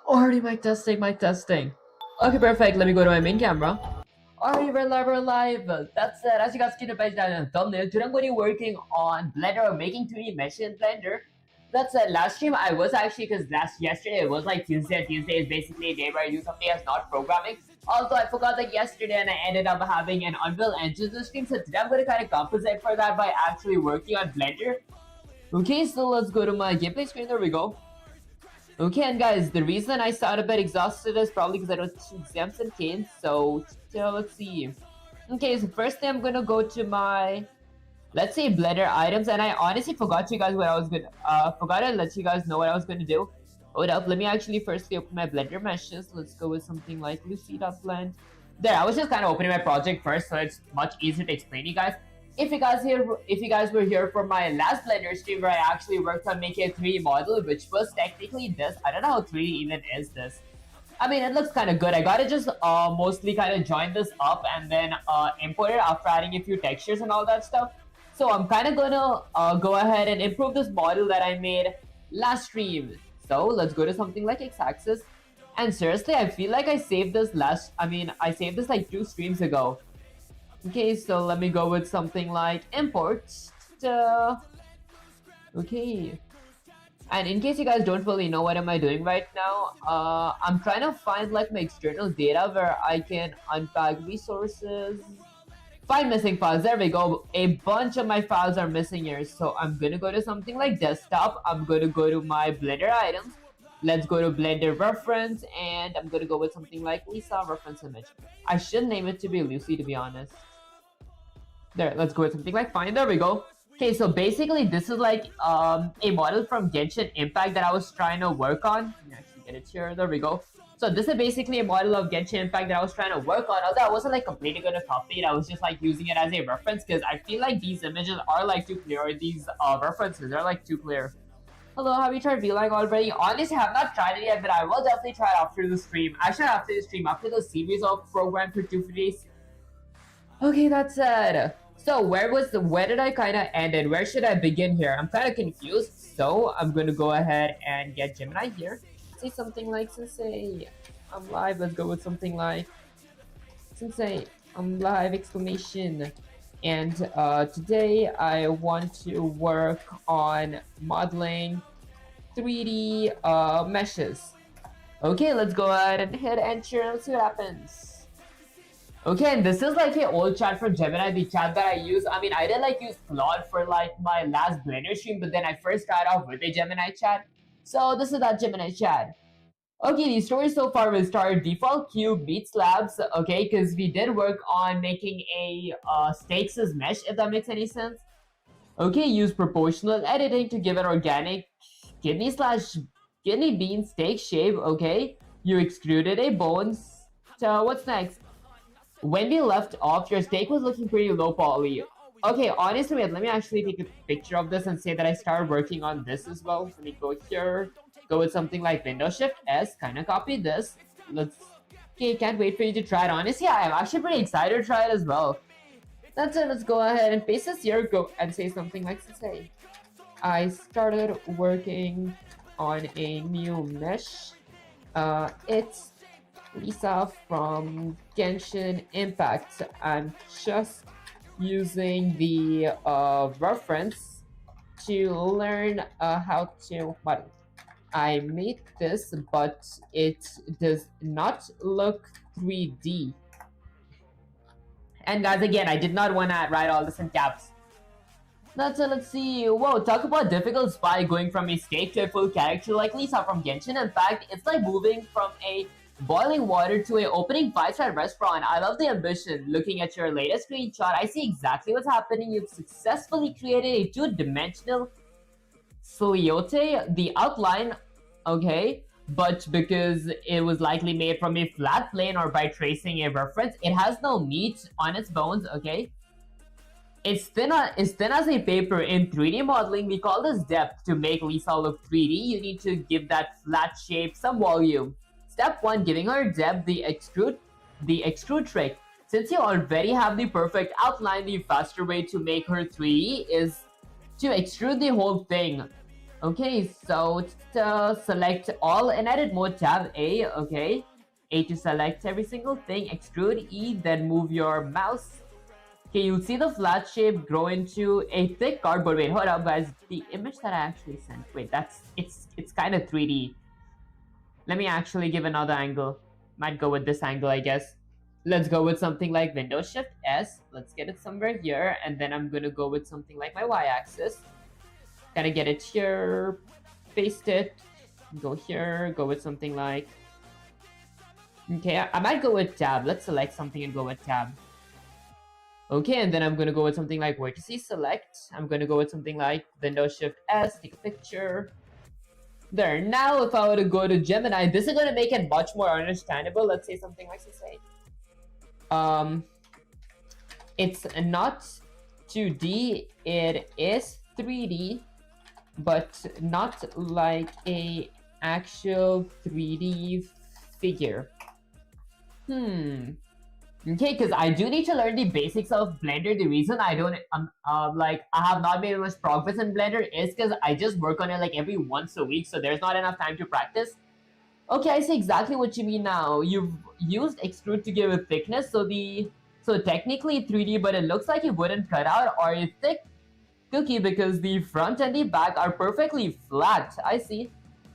Already mic testing, mic testing. Okay, perfect. Let me go to my main camera. Alright, we're live. That's it. As you guys can imagine that in the thumbnail, today I'm going to be working on Blender or making 2D mesh in Blender. That's it. Last stream I was actually, because yesterday it was like Tuesday, and Tuesday is basically a day where I do something that's not programming. Also, I forgot that yesterday and I ended up having an Unreal Engine stream, so today I'm going to kind of compensate for that by actually working on Blender. Okay, so let's go to my gameplay screen. There we go. Okay, and guys, the reason I sound a bit exhausted is probably because I don't do exams and canes. So let's see. Okay, so first thing I'm gonna go to my, let's say, Blender items, and I honestly forgot you guys what I was gonna forgot to let you guys know what I was gonna do. Hold up, let me actually firstly open my Blender meshes. Let's go with something like Lucy.blend. There, I was just kind of opening my project first, so it's much easier to explain to you guys. If you guys were here for my last Blender stream where I actually worked on making a 3D model, which was technically this. I don't know how 3D even is this. I mean, it looks kind of good. I gotta just mostly kind of join this up and then import it after adding a few textures and all that stuff. So I'm kind of gonna go ahead and improve this model that I made last stream. So let's go to something like X-axis. And seriously, I feel like I saved this I saved this like 2 streams ago. Okay, so let me go with something like import. Okay. And in case you guys don't really know what am I doing right now, I'm trying to find like my external data where I can unpack resources. Find missing files. There we go. A bunch of my files are missing here. So I'm gonna go to something like desktop. I'm gonna go to my Blender items. Let's go to Blender reference, and I'm gonna go with something like Lisa reference image. I should name it to be Lucy, to be honest. There, let's go with something like fine. There we go. Okay, so basically this is like a model from Genshin Impact that I was trying to work on. Let me actually get it here. There we go. So this is basically a model of Genshin Impact that I was trying to work on. Although I wasn't like completely gonna copy it, I was just like using it as a reference because I feel like these images are like too clear. Or these references are like too clear. Hello, have you tried VLang already? Honestly, I have not tried it yet, but I will definitely try it after the stream. Actually, after the stream, after the series of program for 2 days. Okay, that's it. So where did I kind of end and where should I begin here? I'm kind of confused. So I'm going to go ahead and get Gemini here. Say something like, Sensei, I'm live. Let's go with something like, Sensei, I'm live, exclamation. And today I want to work on modeling 3D meshes. Okay, let's go ahead and hit enter and see what happens. Okay, and this is like an old chat from Gemini, the chat that I use. I mean, I did like use Claude for like my last Blender stream, but then I first started off with a Gemini chat. So this is that Gemini chat. Okay, the story so far will start default cube meet slabs, okay, because we did work on making a stakes as mesh, if that makes any sense. Okay, use proportional editing to give an organic kidney bean steak shape, okay. You extruded a bones. So what's next? When we left off, your steak was looking pretty low poly. Okay, honestly, wait, let me actually take a picture of this and say that I started working on this as well. Let me go here, go with something like Windows Shift S, kind of copy this. Okay, can't wait for you to try it. Honestly, I'm actually pretty excited to try it as well. That's it, let's go ahead and paste this here, go and say something like, say, I started working on a new mesh. It's Lisa from Genshin Impact. I'm just using the reference to learn how to model. I made this, but it does not look 3D. And guys, again, I did not want to write all this in caps. That's it, let's see. Whoa, talk about difficult spy going from a steak to a full character like Lisa from Genshin Impact. It's like moving from a boiling water to a opening 5-star restaurant. I love the ambition. Looking at your latest screenshot, I see exactly what's happening. You've successfully created a 2-dimensional silhouette. The outline, okay, but because it was likely made from a flat plane or by tracing a reference, it has no meat on its bones, okay. It's thin as a paper. In 3D modeling, we call this depth. To make Lisa look 3D, you need to give that flat shape some volume. Step 1, giving her depth, the extrude trick. Since you already have the perfect outline, the faster way to make her 3D is to extrude the whole thing. Okay, so to select all in edit mode, tab A, okay. A to select every single thing, extrude E, then move your mouse. Okay, you'll see the flat shape grow into a thick cardboard. Wait, hold up guys, the image that I actually sent. Wait, it's kind of 3D. Let me actually give another angle. Might go with this angle, I guess. Let's go with something like Windows Shift S. Let's get it somewhere here, and then I'm gonna go with something like my Y-axis. Gotta get it here, paste it, go here, go with something like... Okay, I might go with tab. Let's select something and go with tab. Okay, and then I'm gonna go with something like vertices select. I'm gonna go with something like Windows Shift S, take a picture. There, now if I were to go to Gemini, this is gonna make it much more understandable. Let's say something like this. It's not 2D, it is 3D, but not like a actual 3D figure. Okay, because I do need to learn the basics of Blender. The reason I don't I have not made much progress in Blender is because I just work on it like every once a week, so there's not enough time to practice. Okay, I see exactly what you mean now. You've used extrude to give a thickness, so technically 3D, but it looks like it wouldn't cut out or a thick cookie because the front and the back are perfectly flat. I see.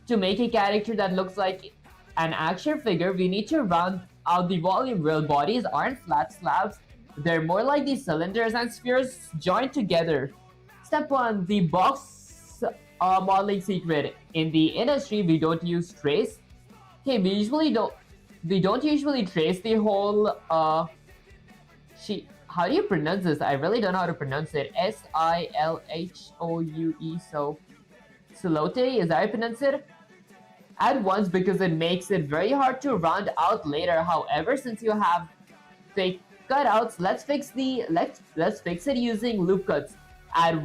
To make a character that looks like an action figure, we need to round out the volume. Real bodies aren't flat slabs. They're more like these cylinders and spheres joined together. Step 1. The box modeling secret. In the industry, we don't use trace. Okay, we don't usually trace the whole how do you pronounce this? I really don't know how to pronounce it. Silhoue. So Silote, is that how you pronounce it? At once, because it makes it very hard to round out later. However, since you have fake cutouts, let's fix it using loop cuts. Add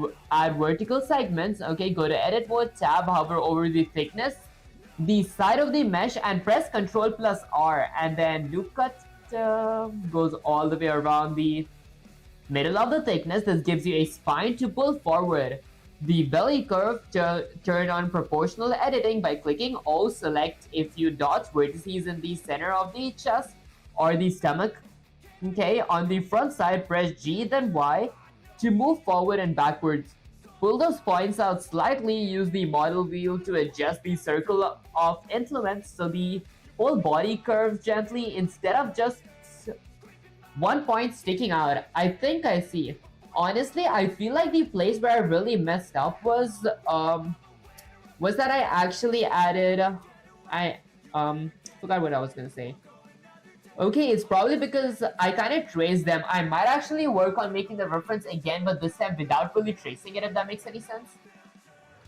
vertical segments. Okay, go to edit mode, tab, hover over the thickness, the side of the mesh, and press Ctrl plus R, and then loop cut goes all the way around the middle of the thickness. This gives you a spine to pull forward. The belly curve, turn on proportional editing by clicking O. Select a few dots, vertices in the center of the chest or the stomach. Okay, on the front side, press G then Y to move forward and backwards. Pull those points out slightly. Use the model wheel to adjust the circle of influence so the whole body curves gently instead of just one point sticking out. I think I see. Honestly, I feel like the place where I really messed up was that I actually added forgot what I was gonna say. Okay, it's probably because I kind of traced them. I might actually work on making the reference again, but this time without really tracing it, if that makes any sense.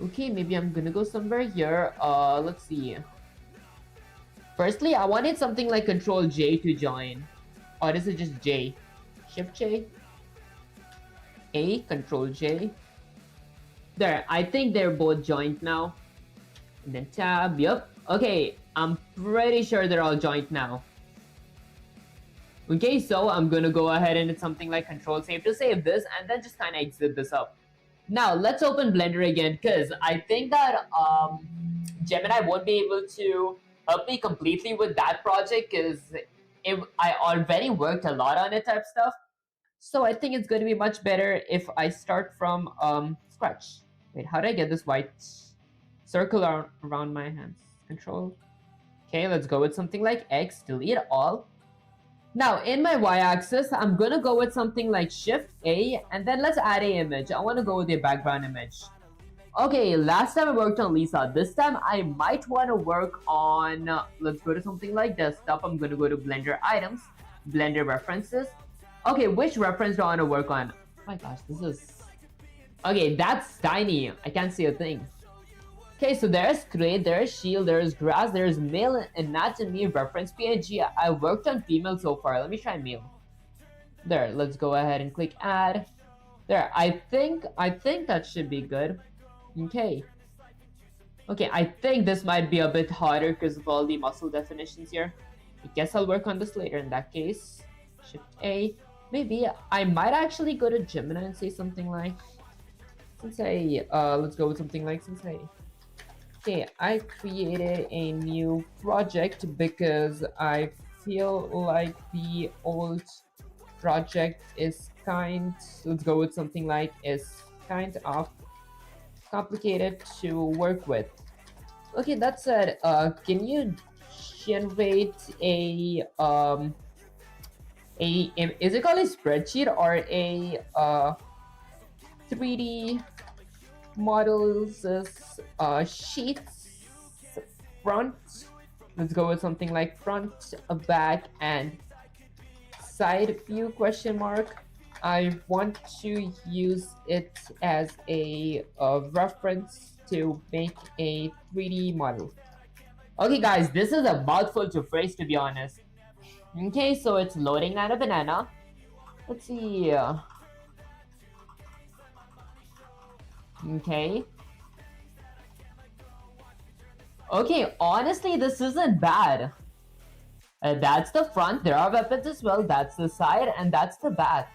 Okay, maybe I'm gonna go somewhere here. Let's see. Firstly, I wanted something like Control J to join. Or is it just J? Shift J? A, Control J. There, I think they're both joined now. And then tab, yup. Okay, I'm pretty sure they're all joined now. Okay, so I'm gonna go ahead and hit something like Control Save to save this and then just kind of exit this up. Now, let's open Blender again because I think that Gemini won't be able to help me completely with that project because I already worked a lot on it type stuff. So I think it's going to be much better if I start from scratch. Wait, how do I get this white circle around my hands? Control. Okay, let's go with something like X, delete all. Now, in my Y-axis, I'm going to go with something like Shift A, and then let's add a image. I want to go with a background image. Okay, last time I worked on Lisa. This time I might want to work on, let's go to something like desktop. I'm going to go to Blender items, Blender references. Okay, which reference do I want to work on? Oh my gosh, this is... Okay, that's tiny. I can't see a thing. Okay, so there's crate, there's shield, there's grass, there's male anatomy, reference PNG. I worked on female so far. Let me try male. There, let's go ahead and click add. There, I think that should be good. Okay. Okay, I think this might be a bit harder because of all the muscle definitions here. I guess I'll work on this later in that case. Shift A. Maybe I might actually go to Gemini and say something like Sensei. Let's go with something like Sensei. Okay, I created a new project because I feel like the old project is let's go with something like is kind of complicated to work with. Okay, that said, can you generate is it called a spreadsheet or a 3D models sheets front? Let's go with something like front, back, and side view question mark. I want to use it as a reference to make a 3D model. Okay guys, this is a mouthful to phrase, to be honest. Okay, so it's loading out a banana. Let's see. Okay. Okay, honestly, this isn't bad. That's the front. There are weapons as well. That's the side, and that's the back.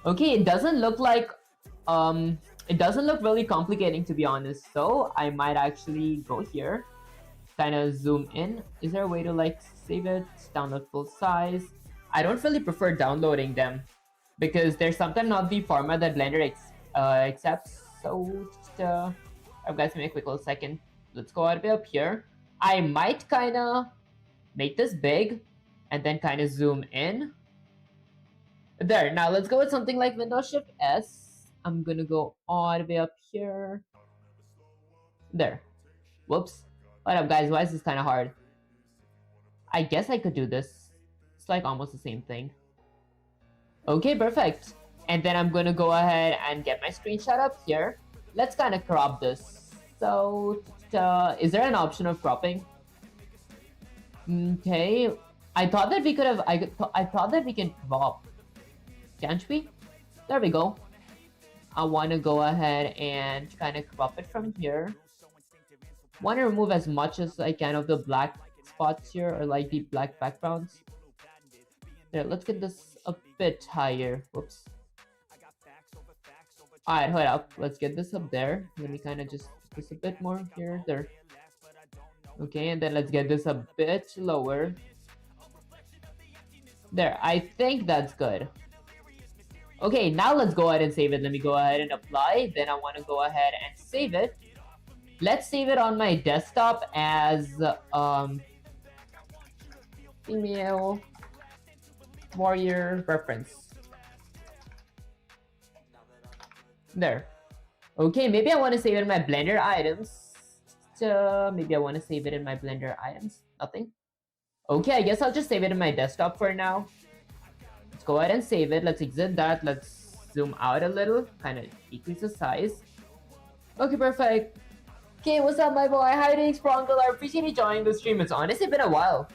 Okay, it doesn't look like it doesn't look really complicating, to be honest. So I might actually go here, kind of zoom in. Is there a way to like save it, download full size? I don't really prefer downloading them because they're sometimes not the format that Blender accepts. So guys, give me a quick little second. Let's go all the way up here. I might kind of make this big and then kind of zoom in. There, now let's go with something like Windows Shift S. I'm gonna go all the way up here. There. Whoops. What up guys, why is this kind of hard? I guess I could do this. It's like almost the same thing. Okay, perfect. And then I'm gonna go ahead and get my screenshot up here. Let's kind of crop this. So, is there an option of cropping? Okay, I thought that we could have. I thought that we can crop. Can't we? There we go. I want to go ahead and kind of crop it from here. Want to remove as much as I can of the black spots here, or like the black backgrounds. There, let's get this a bit higher. Whoops. Alright, hold up. Let's get this up there. Let me kind of just a bit more here. There. Okay, and then let's get this a bit lower. There, I think that's good. Okay, now let's go ahead and save it. Let me go ahead and apply. Then I want to go ahead and save it. Let's save it on my desktop as female warrior reference. There. Okay, maybe I want to save it in my Blender items. Maybe I want to save it in my Blender items. Nothing. Okay, I guess I'll just save it in my desktop for now. Let's go ahead and save it. Let's exit that. Let's zoom out a little. Kind of decrease the size. Okay, perfect. Okay, what's up, my boy? Hi, Sprongle. I appreciate you joining the stream. It's honestly been a while.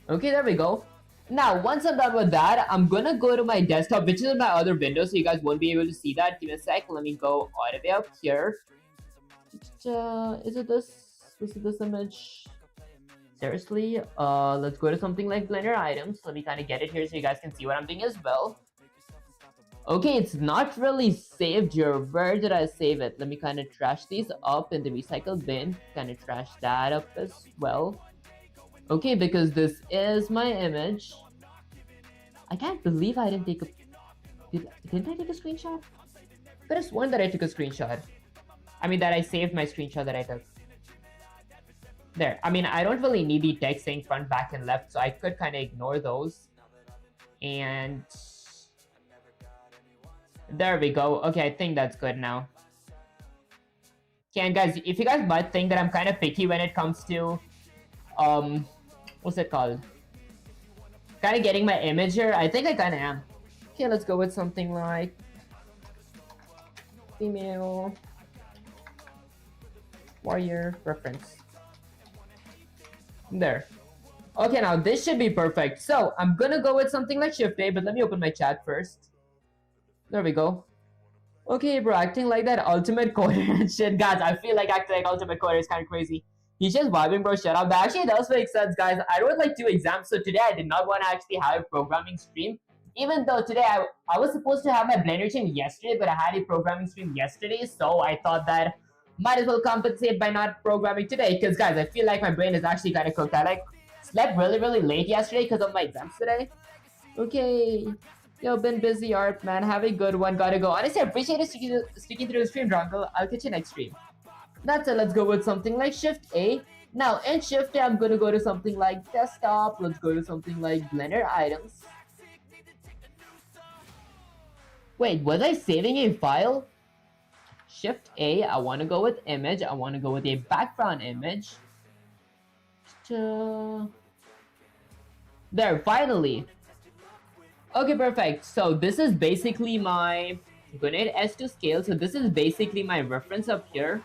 Okay, there we go. Now, once I'm done with that, I'm gonna go to my desktop, which is in my other window, so you guys won't be able to see that. Give me a sec. Let me go all the way up here. Is it this? Is it this image? Seriously? Let's go to something like Blender items. Let me kind of get it here so you guys can see what I'm doing as well. Okay, it's not really saved here. Where did I save it? Let me kind of trash these up in the recycle bin. Kind of trash that up as well. Okay, because this is my image. I can't believe I didn't take a... Didn't I take a screenshot? I could have sworn that I took a screenshot. I mean, that I saved my screenshot that I took. There. I mean, I don't really need the text saying front, back, and left, so I could kind of ignore those. And... there we go. Okay, I think that's good now. Okay, and guys, if you guys might think that I'm kind of picky when it comes to... what's it called? Kind of getting my image here. I think I kind of am. Okay, let's go with something like female warrior reference. There. Okay, now this should be perfect. So I'm gonna go with something like Shift A, but let me open my chat first. There we go. Okay, bro, acting like that ultimate coder and shit, guys. I feel like acting like ultimate coder is kind of crazy. He's just vibing, bro. Shut up. That actually does make sense, guys. I wrote like 2 exams, so today I did not want to actually have a programming stream. Even though today I was supposed to have my Blender stream yesterday, but I had a programming stream yesterday, so I thought that Might as well compensate by not programming today, because guys, I feel like my brain is actually kind of cooked. I like slept really late yesterday because of my exams today. Okay. Yo, been busy, Art, man. Have a good one. Gotta go. Honestly, I appreciate you sticking through the stream, Drungle. I'll catch you next stream. That's it. Let's go with something like Shift A. Now, in Shift A, I'm gonna go to something like Desktop. Let's go to something like Blender Items. Wait, was I saving a file? Shift A, I want to go with image. I want to go with a background image. There, finally. Okay, perfect. So this is basically my, I'm gonna hit S to scale. So this is basically my reference up here.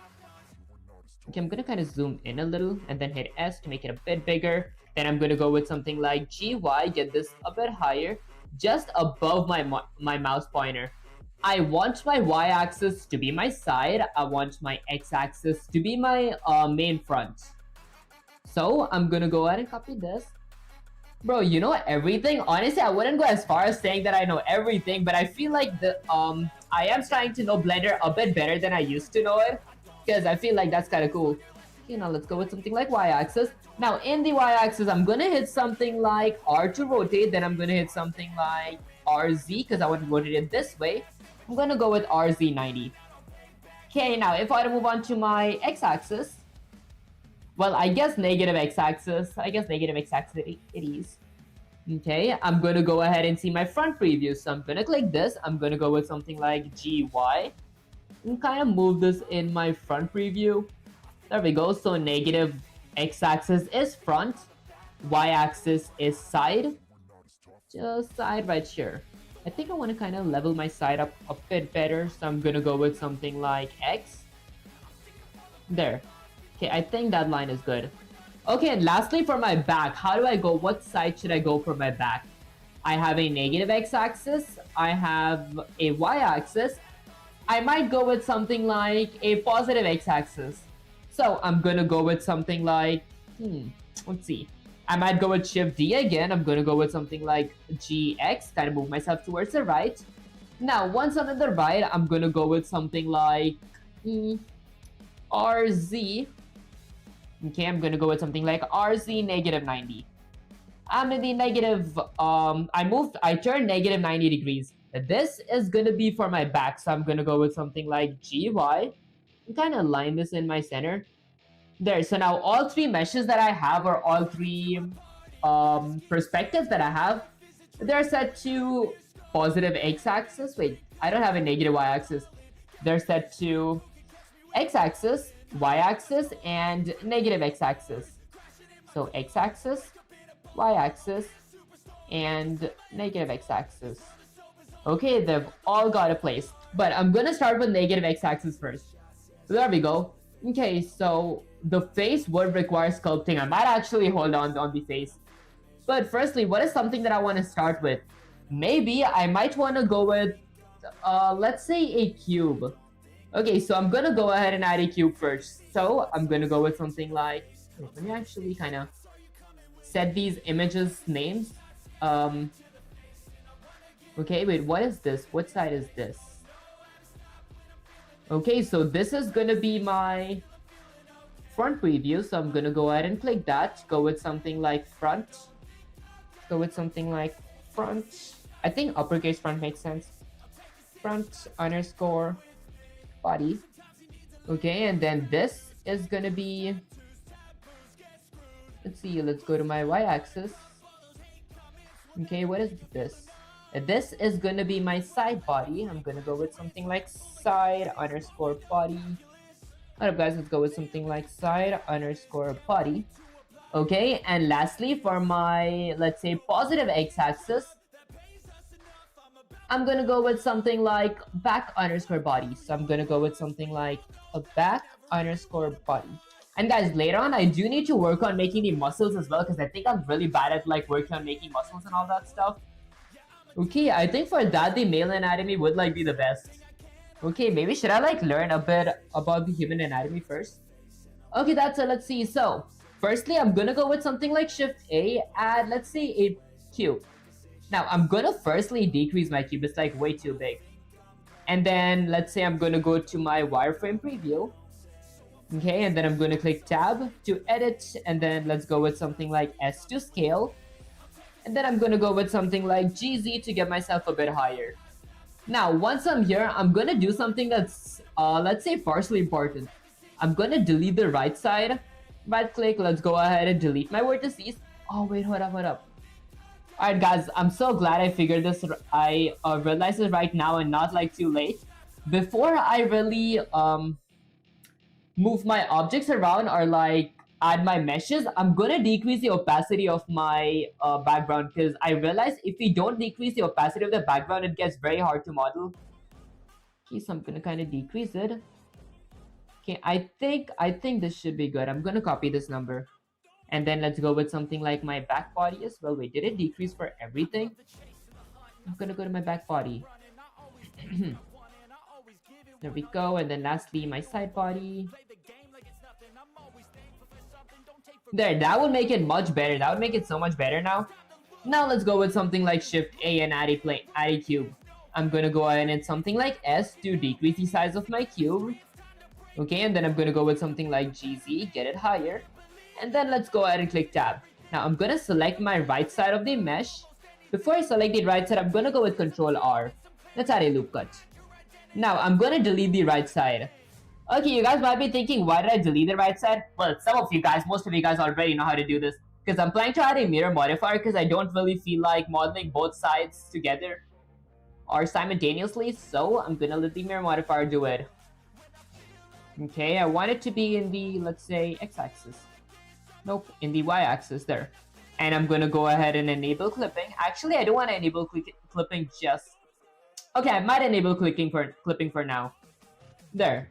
Okay, I'm gonna kind of zoom in a little and then hit S to make it a bit bigger. Then I'm gonna go with something like GY, get this a bit higher, just above my mouse pointer. I want my y-axis to be my side. I want my x-axis to be my main front. So I'm gonna go ahead and copy this. Bro, you know everything? Honestly, I wouldn't go as far as saying that I know everything, but I feel like I am starting to know Blender a bit better than I used to know it, because I feel like that's kind of cool. Okay, now let's go with something like y-axis. Now in the y-axis, I'm gonna hit something like R to rotate, then I'm gonna hit something like RZ because I want to rotate it this way. I'm gonna go with RZ90. Okay, now if I were to move on to my x-axis, well, I guess negative x-axis. It is. Okay, I'm gonna go ahead and see my front preview. So I'm gonna click this. I'm gonna go with something like GY and kind of move this in my front preview. There we go. So negative x-axis is front, y-axis is side. Just side right here. I think I want to kind of level my side up a bit better, so I'm gonna go with something like X. There. Okay, I think that line is good. Okay, and lastly for my back, how do I go? What side should I go for my back? I have a negative x-axis, I have a y-axis. I might go with something like a positive x-axis. So I'm gonna go with something like, let's see. I might go with Shift D again. I'm gonna go with something like GX, kind of move myself towards the right. Now, once I'm in the right, I'm gonna go with something like RZ. Okay, I'm gonna go with something like RZ negative 90. I'm in the negative, I turned negative 90 degrees. This is gonna be for my back, so I'm gonna go with something like GY. And kind of line this in my center. There, so now all three meshes that I have, or all three perspectives that I have, they're set to positive x-axis. Wait, I don't have a negative y-axis. They're set to x-axis, y-axis, and negative x-axis. So x-axis, y-axis, and negative x-axis. Okay, they've all got a place. But I'm gonna start with negative x-axis first. There we go. Okay, so the face would require sculpting. I might actually hold on the face. But firstly, what is something that I want to start with? Maybe I might want to go with, let's say a cube. Okay, so I'm going to go ahead and add a cube first. So I'm going to go with something like, let me actually kind of set these images names. Okay, wait, what is this? What side is this? Okay, so this is gonna be my front preview, so I'm gonna go ahead and click that. Go with something like front. Go with something like front. I think uppercase front makes sense. Front underscore body. Okay, and then this is gonna be, let's see, let's go to my y-axis. Okay, what is this? This is gonna be my side body. I'm gonna go with something like side underscore body. Alright guys, let's go with something like side underscore body. Okay, and lastly for my, let's say, positive x-axis, I'm gonna go with something like back underscore body. So I'm gonna go with something like a back underscore body. And guys, later on, I do need to work on making the muscles as well, because I think I'm really bad at like working on making muscles and all that stuff. Okay, I think for that, the male anatomy would like be the best. Okay, maybe should I like learn a bit about the human anatomy first? Okay, that's it. Let's see. So, firstly, I'm gonna go with something like Shift A, add, let's say, a cube. Now, I'm gonna firstly decrease my cube. It's like way too big. And then, let's say I'm gonna go to my wireframe preview. Okay, and then I'm going to click tab to edit, and then let's go with something like S to scale. And then I'm going to go with something like GZ to get myself a bit higher. Now, once I'm here, I'm going to do something that's, let's say, partially important. I'm going to delete the right side. Right click, let's go ahead and delete my vertices. Oh, wait, hold up. Alright, guys, I'm so glad I figured this. I realized it right now and not like too late. Before I really move my objects around or like add my meshes, I'm gonna decrease the opacity of my background, because I realized if we don't decrease the opacity of the background, it gets very hard to model. Okay, so I'm gonna kind of decrease it. Okay, I think this should be good. I'm gonna copy this number. And then let's go with something like my back body as well. Wait, did it decrease for everything? I'm gonna go to my back body. There we go. And then lastly, my side body. There, that would make it much better. That would make it so much better now. Now let's go with something like Shift A and add a cube. I'm gonna go ahead and hit something like S to decrease the size of my cube. Okay, and then I'm gonna go with something like GZ, get it higher. And then let's go ahead and click tab. Now I'm gonna select my right side of the mesh. Before I select the right side, I'm gonna go with Control R. Let's add a loop cut. Now I'm gonna delete the right side. Okay, you guys might be thinking, why did I delete the right side? Well, some of you guys, most of you guys already know how to do this. Because I'm planning to add a mirror modifier because I don't really feel like modeling both sides together or simultaneously. So I'm gonna let the mirror modifier do it. Okay, I want it to be in the, let's say, x-axis. Nope, in the y-axis there. And I'm gonna go ahead and enable clipping. Actually, I don't want to enable clipping just... Okay, I might enable clipping for now. There.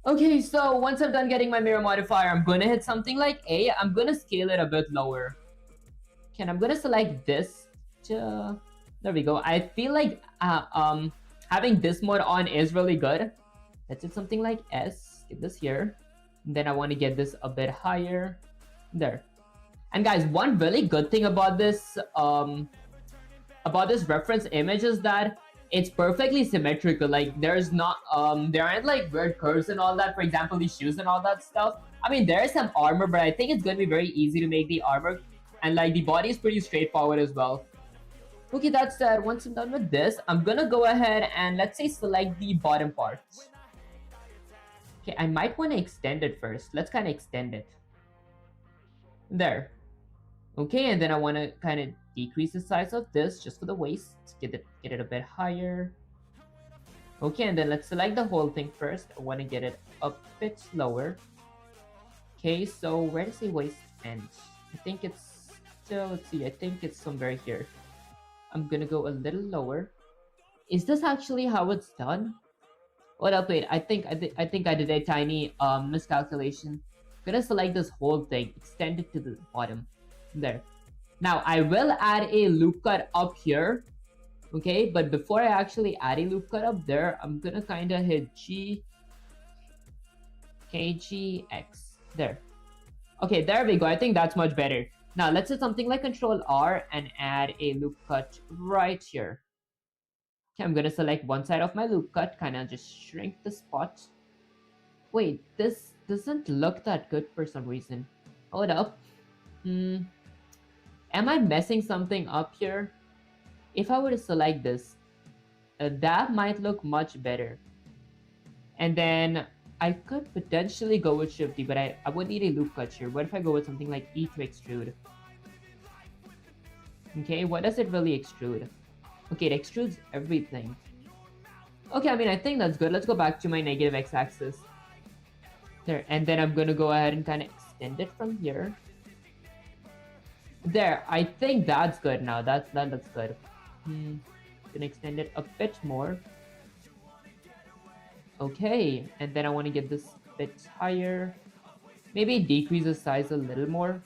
Okay, so once I'm done getting my mirror modifier, I'm gonna hit something like A. I'm gonna scale it a bit lower. Okay, and I'm gonna select this. There we go. I feel like having this mode on is really good. Let's hit something like S. Get this here. And then I want to get this a bit higher. There. And guys, one really good thing about this reference image is that it's perfectly symmetrical. Like there's not there aren't like weird curves and all that. For example, these shoes and all that stuff. I mean, there is some armor, but I think it's gonna be very easy to make the armor, and like the body is pretty straightforward as well. Okay, that said, once I'm done with this, I'm gonna go ahead and let's say select the bottom part. Okay, I might want to extend it first. Let's kind of extend it. There. Okay, and then I want to kind of decrease the size of this just for the waist. Get it a bit higher. Okay, and then let's select the whole thing first. I want to get it a bit lower. Okay, so where does the waist end? I think it's let's see. I think it's somewhere here. I'm gonna go a little lower. Is this actually how it's done? What up? Wait, I think I did a tiny miscalculation. I'm gonna select this whole thing, extend it to the bottom. There. Now I will add a loop cut up here. Okay, but before I actually add a loop cut up there, I'm gonna kinda hit G. Okay, G, X. There. Okay, there we go. I think that's much better. Now let's hit something like Control R and add a loop cut right here. Okay, I'm gonna select one side of my loop cut, kinda just shrink the spot. Wait, this doesn't look that good for some reason. Hold up. Am I messing something up here? If I were to select this, that might look much better. And then I could potentially go with Shift D, but I would need a loop cut here. What if I go with something like E to extrude? Okay, what does it really extrude? Okay, it extrudes everything. Okay, I mean, I think that's good. Let's go back to my negative x-axis. There, and then I'm gonna go ahead and kind of extend it from here. There, I think that's good now. That looks good. Gonna extend it a bit more. Okay, and then I want to get this a bit higher. Maybe decrease the size a little more.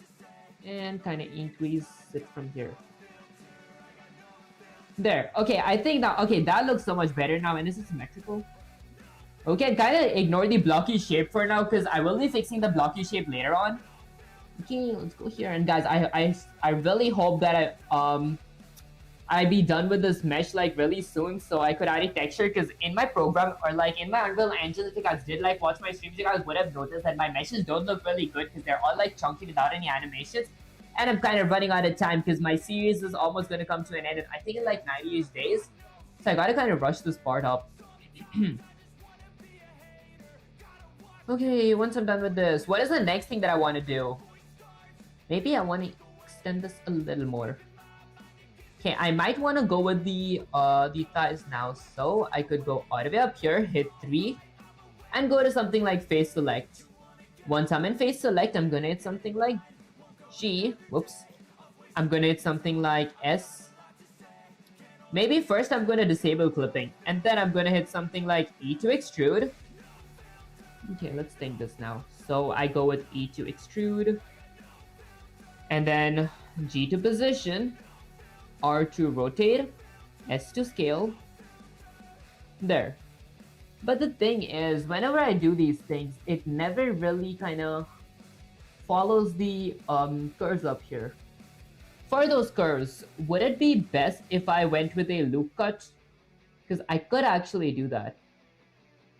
And kind of increase it from here. There. Okay, I think that... Okay, that looks so much better now, and this is symmetrical. Okay, kind of ignore the blocky shape for now, because I will be fixing the blocky shape later on. Okay, let's go here. And guys, I really hope that I'd be done with this mesh like really soon, so I could add a texture. Because in my program or like in my Unreal Engine, if you guys did like watch my streams, you guys would have noticed that my meshes don't look really good because they're all like chunky without any animations. And I'm kind of running out of time because my series is almost going to come to an end. I think in like 90 days, so I gotta kind of rush this part up. Okay, once I'm done with this, what is the next thing that I want to do? Maybe I want to extend this a little more. Okay, I might want to go with the thighs now. So I could go all the way up here, hit 3, and go to something like face select. Once I'm in face select, I'm gonna hit something like G. Whoops. I'm gonna hit something like S. Maybe first I'm gonna disable clipping, and then I'm gonna hit something like E to extrude. Okay, let's think this now. So I go with E to extrude, and then G to position, R to rotate, S to scale. There. But the thing is, whenever I do these things, it never really kind of follows the curves up here. For those curves, would it be best if I went with a loop cut? Because I could actually do that.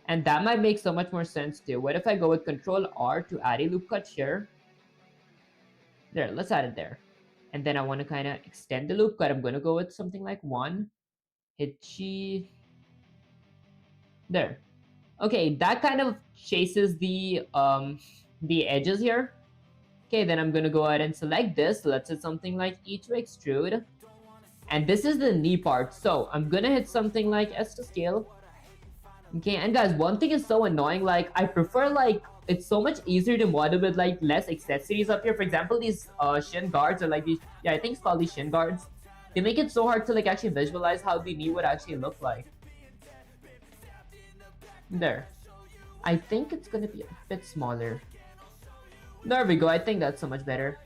And that might make so much more sense too. What if I go with Control R to add a loop cut here? There, let's add it there. And then I want to kind of extend the loop cut. I'm going to go with something like 1. Hit G. There. Okay, that kind of chases the edges here. Okay, then I'm going to go ahead and select this. Let's hit something like E to extrude. And this is the knee part. So I'm going to hit something like S to scale. Okay, and guys, one thing is so annoying. Like, I prefer, like, it's so much easier to model with, like, less accessories up here. For example, these shin guards or, like, these, yeah, I think it's called these shin guards. They make it so hard to, like, actually visualize how the knee would actually look like. There. I think it's going to be a bit smaller. There we go. I think that's so much better.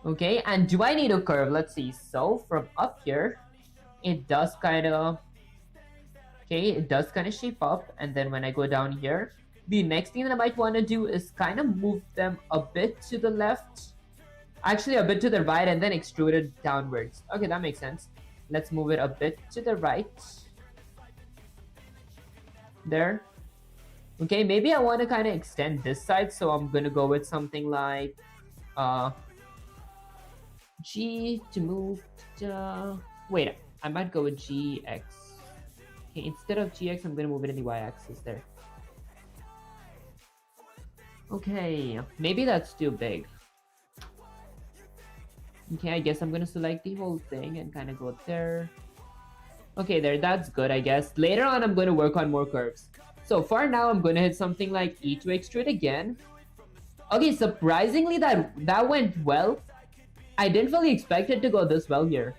Okay, and do I need a curve? Let's see. So, from up here, it does kind of... Okay, it does kind of shape up, and then when I go down here, the next thing that I might want to do is kind of move them a bit to the left. Actually, a bit to the right, and then extrude it downwards. Okay, that makes sense. Let's move it a bit to the right. There. Okay, maybe I want to kind of extend this side, so I'm going to go with something like G to move to... Wait, I might go with GX. Okay, instead of GX, I'm going to move it in the Y-axis there. Okay, maybe that's too big. Okay, I guess I'm going to select the whole thing and kind of go there. Okay, there, that's good, I guess. Later on, I'm going to work on more curves. So for now, I'm going to hit something like E to extrude again. Okay, surprisingly, that went well. I didn't really expect it to go this well here.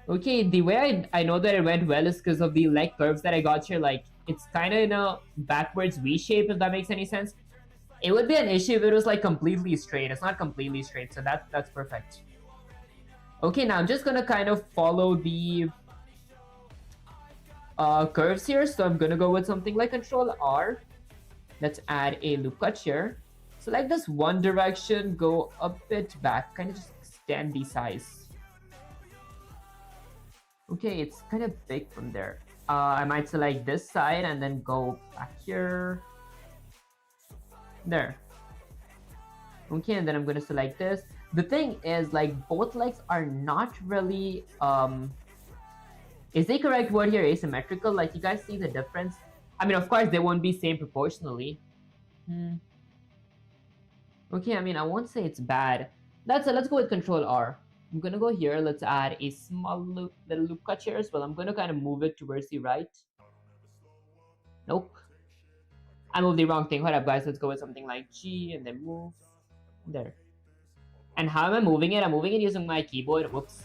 Okay, the way I know that it went well is because of the leg curves that I got here. Like, it's kind of in a backwards V shape, if that makes any sense. It would be an issue if it was like completely straight. It's not completely straight, so that's perfect. Okay, now I'm just gonna kind of follow the curves here. So I'm gonna go with something like Control R. Let's add a loop cut here. Select this one direction, go a bit back, kind of just extend the size. Okay, it's kind of big from there. I might select this side and then go back here. There. Okay, and then I'm going to select this. The thing is, like, both legs are not really... Is the correct word here asymmetrical? Like, you guys see the difference? I mean, of course, they won't be same proportionally. Okay, I mean, I won't say it's bad. Let's go with Control R. I'm gonna go here. Let's add a small little loop cut here as well. I'm gonna kind of move it towards the right. Nope. I moved the wrong thing. Hold up, guys. Let's go with something like G and then move. There. And how am I moving it? I'm moving it using my keyboard. Whoops.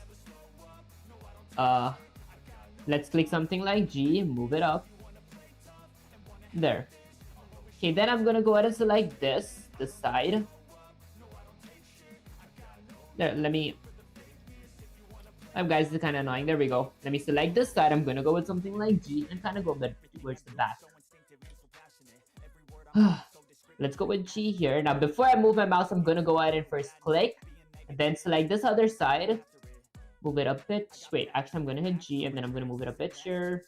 Let's click something like G, move it up. There. Okay, then I'm gonna go ahead and select this side. There, let me... Oh, guys, this is kind of annoying. There we go. Let me select this side. I'm gonna go with something like G and kind of go a bit towards the back. Let's go with G here. Now, before I move my mouse, I'm gonna go ahead and first click, and then select this other side. Move it a bit. Wait, actually I'm gonna hit G and then I'm gonna move it a bit here.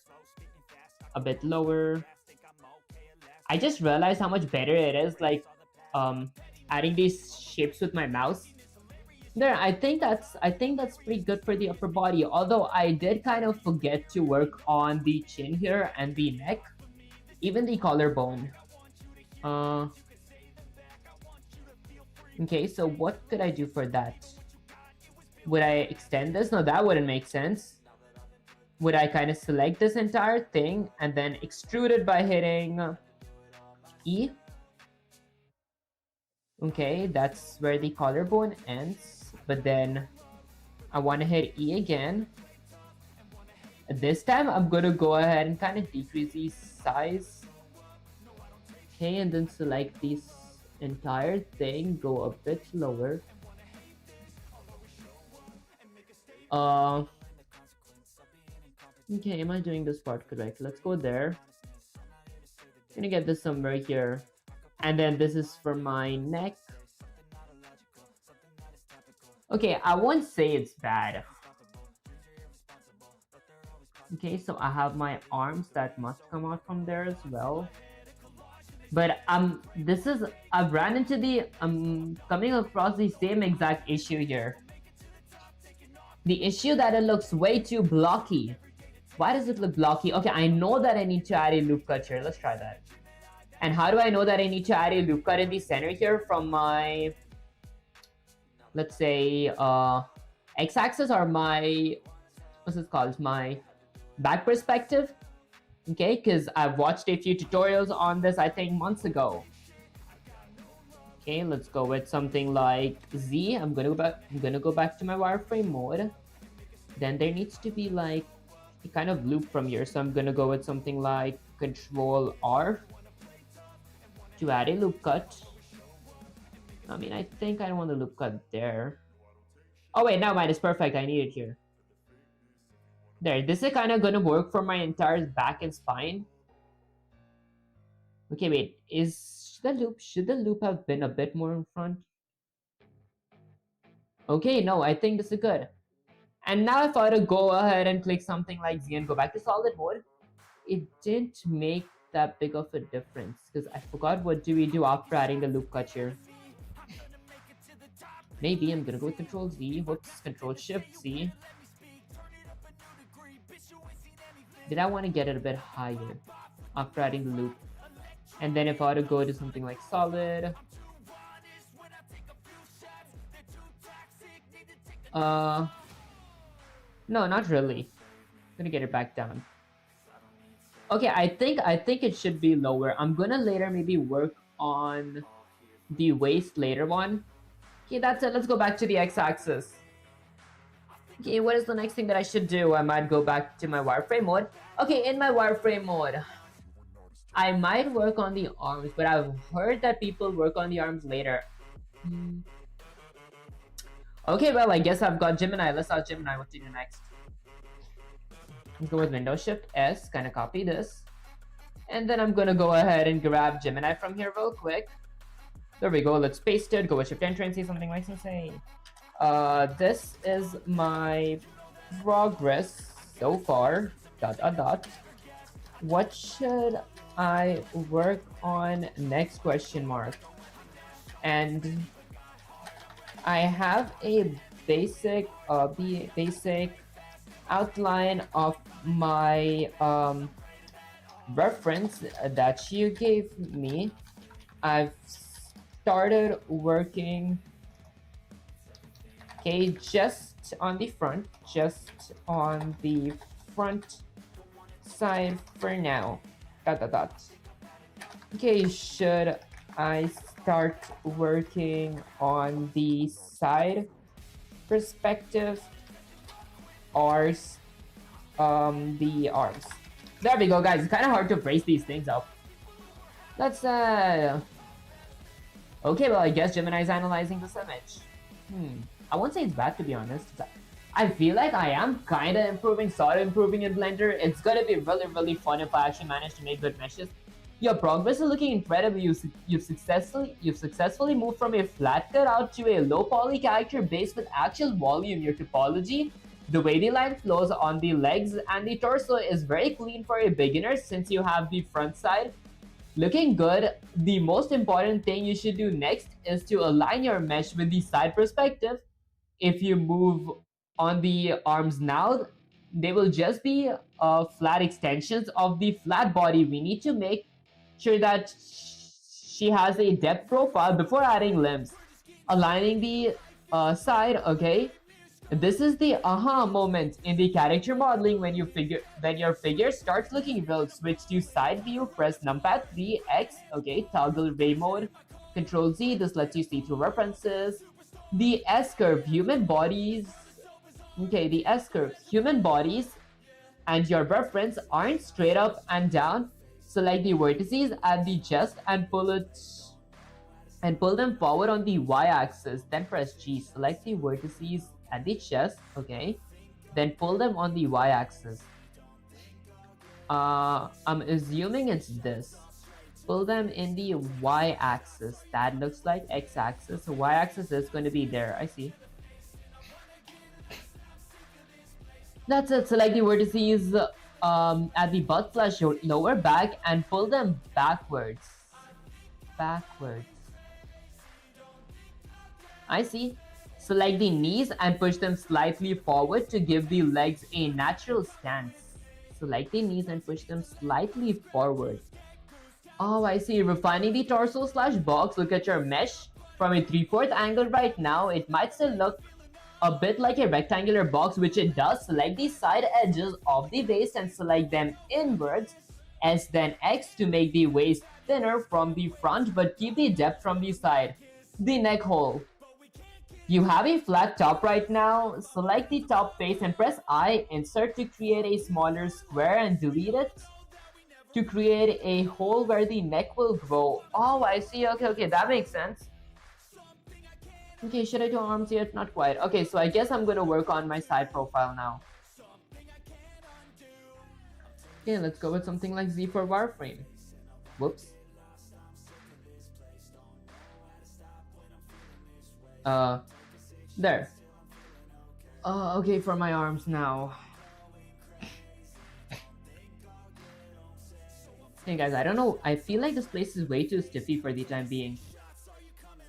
A bit lower. I just realized how much better it is, like, adding these shapes with my mouse. There, I think that's pretty good for the upper body. Although I did kind of forget to work on the chin here and the neck, even the collarbone. Okay, so what could I do for that? Would I extend this? No, that wouldn't make sense. Would I kind of select this entire thing and then extrude it by hitting E? Okay, that's where the collarbone ends, but then I want to hit E again. This time I'm gonna go ahead and kind of decrease the size. Okay, and then select this entire thing, go a bit lower. Okay, am I doing this part correct? Let's go there. I'm gonna get this somewhere here. And then this is for my neck. Okay, I won't say it's bad. Okay, so I have my arms that must come out from there as well. But I've ran into I'm coming across the same exact issue here. The issue that it looks way too blocky. Why does it look blocky? Okay, I know that I need to add a loop cut here. Let's try that. And how do I know that I need to add a loop cut in the center here from my, let's say, x-axis or my, what's this called? My back perspective. Okay, because I've watched a few tutorials on this, I think, months ago. Okay, let's go with something like Z. I'm gonna go back to my wireframe mode. Then there needs to be like a kind of loop from here. So I'm gonna go with something like Control R to add a loop cut. I mean, I think I don't want the loop cut there. Oh wait, never mind, it's perfect. I need it here. There, this is kind of gonna work for my entire back and spine. Okay, wait, should the loop have been a bit more in front? Okay, no, I think this is good. And now if I were to go ahead and click something like Z and go back to solid mode, it didn't make that big of a difference because I forgot what do we do after adding the loop cut here. Maybe I'm gonna go with Control Z. Whoops, Control Shift Z. Did I want to get it a bit higher after adding the loop? And then if I were to go to something like solid, no, not really. I'm gonna get it back down. Okay, I think it should be lower. I'm gonna later maybe work on the waist later on. Okay, that's it. Let's go back to the x-axis. Okay, what is the next thing that I should do? I might go back to my wireframe mode. Okay, in my wireframe mode, I might work on the arms, but I've heard that people work on the arms later. Okay, well, I guess I've got Gemini. Let's ask Gemini what to do next. Let's go with Windows Shift S, kind of copy this. And then I'm gonna go ahead and grab Gemini from here real quick. There we go, let's paste it, go with Shift Enter and say something like, say, this is my progress so far, ... What should I work on next, question mark? And I have a basic outline of my reference that you gave me. I've started working, okay, just on the front side for now. ... Okay, should I start working on the side perspective or the arms? There we go, guys. It's kind of hard to brace these things up. Let's okay, well, I guess Gemini's analyzing this image. I won't say it's bad, to be honest. I feel like I am kind of improving, sort of improving in Blender. It's gonna be really, really fun if I actually manage to make good meshes. Your progress is looking incredible. You've successfully moved from a flat cut out to a low poly character base with actual volume. Your topology The wavy line flows on the legs and the torso is very clean for a beginner since you have the front side looking good. The most important thing you should do next is to align your mesh with the side perspective. If you move on the arms now, they will just be flat extensions of the flat body. We need to make sure that she has a depth profile before adding limbs. Aligning the side, okay? This is the aha moment in the character modeling when your figure starts looking real. Switch to side view, press numpad 3x, okay, toggle ray mode, control Z, this lets you see through references. The S curve, human bodies, okay, the S curve, human bodies and your reference aren't straight up and down. Select the vertices at the chest and pull them forward on the y-axis. Then press G. Select the vertices at the chest, okay? Then pull them on the y-axis. I'm assuming it's this. Pull them in the y-axis. That looks like x-axis. So y-axis is going to be there. I see. That's it. Select the vertices at the butt flush lower back and pull them backwards. Backwards. I see. Select the knees and push them slightly forward to give the legs a natural stance. Select the knees and push them slightly forward. Oh, I see. Refining the torso / box. Look at your mesh from a 3/4 angle right now. It might still look a bit like a rectangular box, which it does. Select the side edges of the waist and select them inwards. S then X to make the waist thinner from the front but keep the depth from the side. The neck hole. You have a flat top right now. Select the top face and press I. Insert to create a smaller square and delete it to create a hole where the neck will grow. Oh, I see. Okay, that makes sense. Okay, should I do arms yet? Not quite. Okay, so I guess I'm gonna work on my side profile now. Okay, let's go with something like Z for wireframe. Whoops. There. Okay, for my arms now. Hey guys, I don't know. I feel like this place is way too stiffy for the time being.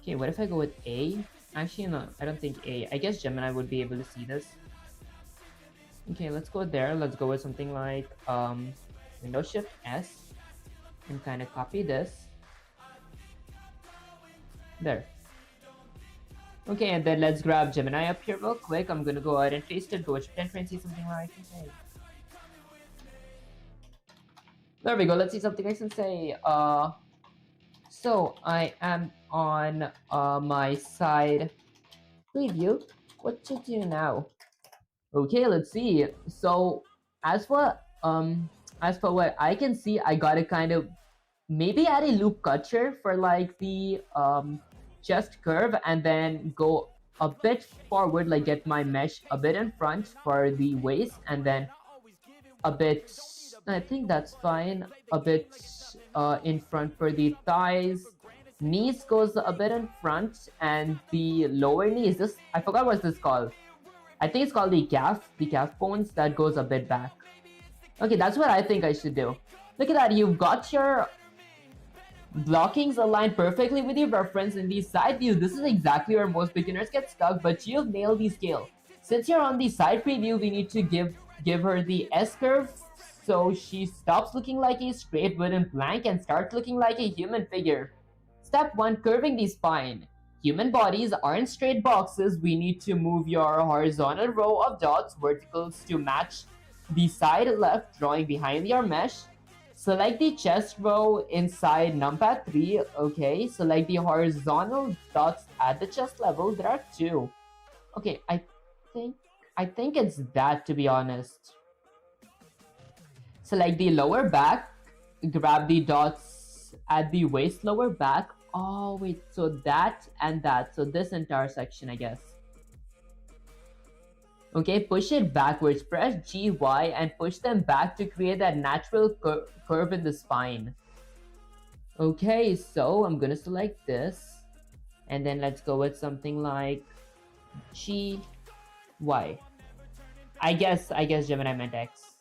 Okay, what if I go with A? Actually, no, I don't think A. I guess Gemini would be able to see this. Okay, let's go there. Let's go with something like Windows Shift S and kind of copy this. There. Okay, and then let's grab Gemini up here real quick. I'm gonna go ahead and paste it. Go with Shift Enter and see something like okay. There we go. Let's see something I can say. So I am on my side preview. What to do now? Okay, let's see. So as for what I can see, I gotta kind of maybe add a loop culture for like the chest curve and then go a bit forward, like get my mesh a bit in front for the waist and then a bit, I think that's fine, a bit in front for the thighs. Knees goes a bit in front and the lower knees, this, I forgot what this called. I think it's called the calf bones, that goes a bit back. Okay, that's what I think I should do. Look at that, you've got your blockings aligned perfectly with your reference in the side view. This is exactly where most beginners get stuck, but you've nailed the scale. Since you're on the side preview, we need to give her the S curve so she stops looking like a straight wooden plank and starts looking like a human figure. Step 1, curving the spine. Human bodies aren't straight boxes. We need to move your horizontal row of dots, verticals to match the side left, drawing behind your mesh. Select the chest row inside numpad 3. Okay, select the horizontal dots at the chest level. There are 2. Okay, I think it's that, to be honest. Select the lower back. Grab the dots at the waist lower back. Oh wait, so that and that. So this entire section, I guess. Okay, push it backwards. Press G, Y, and push them back to create that natural curve in the spine. Okay, so I'm gonna select this. And then let's go with something like G, Y. I guess Gemini meant X.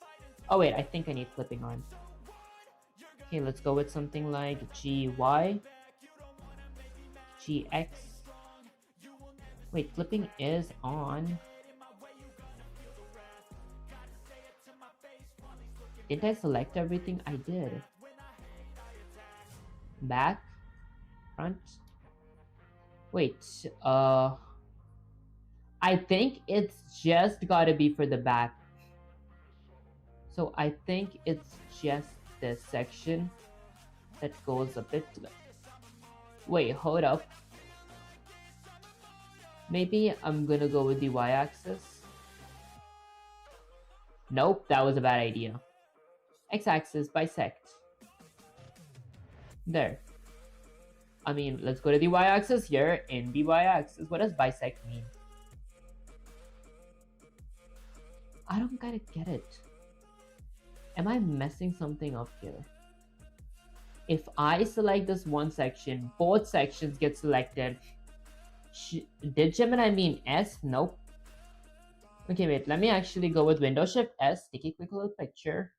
Oh wait, I think I need clipping on. Okay, let's go with something like GY, GX. Wait, clipping is on. Didn't I select everything? I did. Back, front. Wait, I think it's just gotta be for the back. So I think it's just this section that goes a bit left. Wait, hold up. Maybe I'm gonna go with the y-axis. Nope, that was a bad idea. X-axis, bisect. There. I mean, let's go to the y-axis here. In the y-axis, what does bisect mean? I don't gotta get it. Am I messing something up here? If I select this one section, both sections get selected. Did Gemini mean S? Nope. Okay, wait, let me actually go with Windows Shift S, take a quick little picture.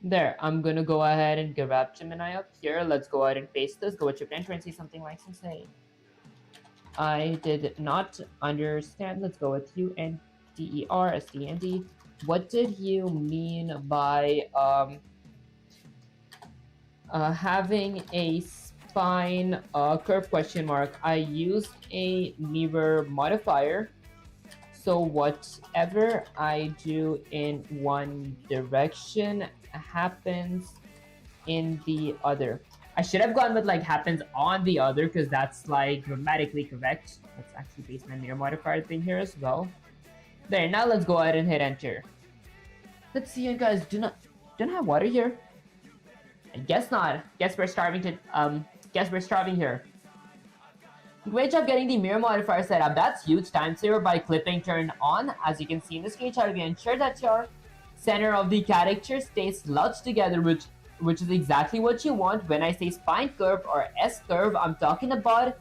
There, I'm gonna go ahead and grab Gemini up here. Let's go ahead and paste this, go with Shift Enter and see something like insane. I did not understand. Let's go with UNDERSTND. What did you mean by having a spine curve question mark? I used a mirror modifier. So whatever I do in one direction happens in the other. I should have gone with like happens on the other because that's like grammatically correct. Let's actually paste my mirror modifier thing here as well. There, now let's go ahead and hit enter. Let's see, you guys don't have water here. I guess not. Guess we're starving here. Great job getting the mirror modifier set up. That's huge time saver by clipping turned on. As you can see in the screenshot, we ensure that your center of the caricature stays slouched together, which is exactly what you want. When I say spine curve or S curve, I'm talking about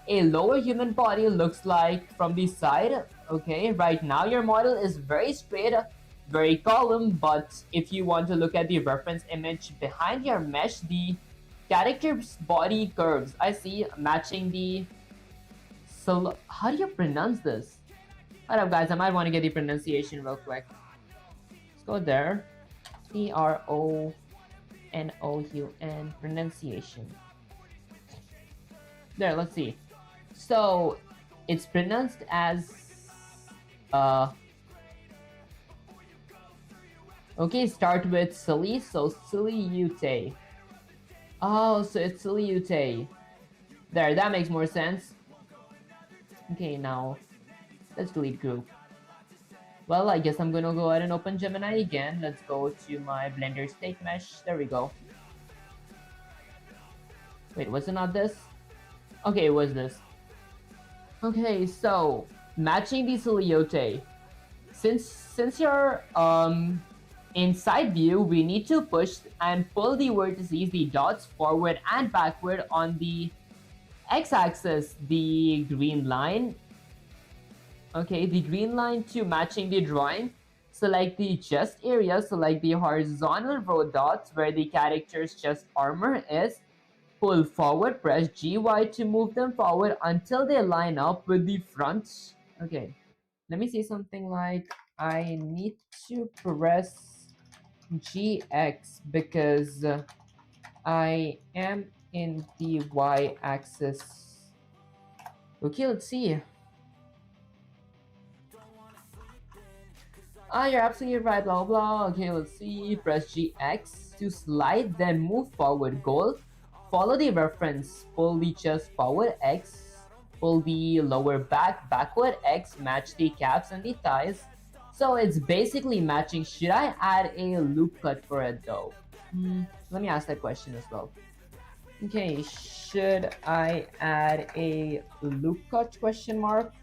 a lower human body looks like from the side. Okay, right now your model is very straight, very column, but if you want to look at the reference image behind your mesh, the character's body curves, I see, matching the... So, how do you pronounce this? Hold up, guys, I might want to get the pronunciation real quick. Let's go there. Pronoun, pronunciation. There, let's see. So, it's pronounced as... Okay, start with silly, so silly-ute. Oh, so it's silly-ute. There, that makes more sense. Okay, now, let's delete group. Well, I guess I'm gonna go ahead and open Gemini again. Let's go to my Blender state mesh. There we go. Wait, was it not this? Okay, it was this. Okay, so, matching the silhouette. Since you're, in side view, we need to push and pull the vertices, the dots, forward and backward on the x-axis, the green line. Okay, the green line to matching the drawing. Select the chest area, select the horizontal row dots where the character's chest armor is. Pull forward, press GY to move them forward until they line up with the front. Okay, let me say something like, I need to press GX because I am in the y-axis. Okay, let's see. You're absolutely right, blah blah. Okay, let's see. Press GX to slide, then move forward. Goal. Follow the reference. Pull the chest forward, X. Pull the lower back backward, X. Match the calves and the thighs. So it's basically matching. Should I add a loop cut for it though? Let me ask that question as well. Okay, should I add a loop cut question mark?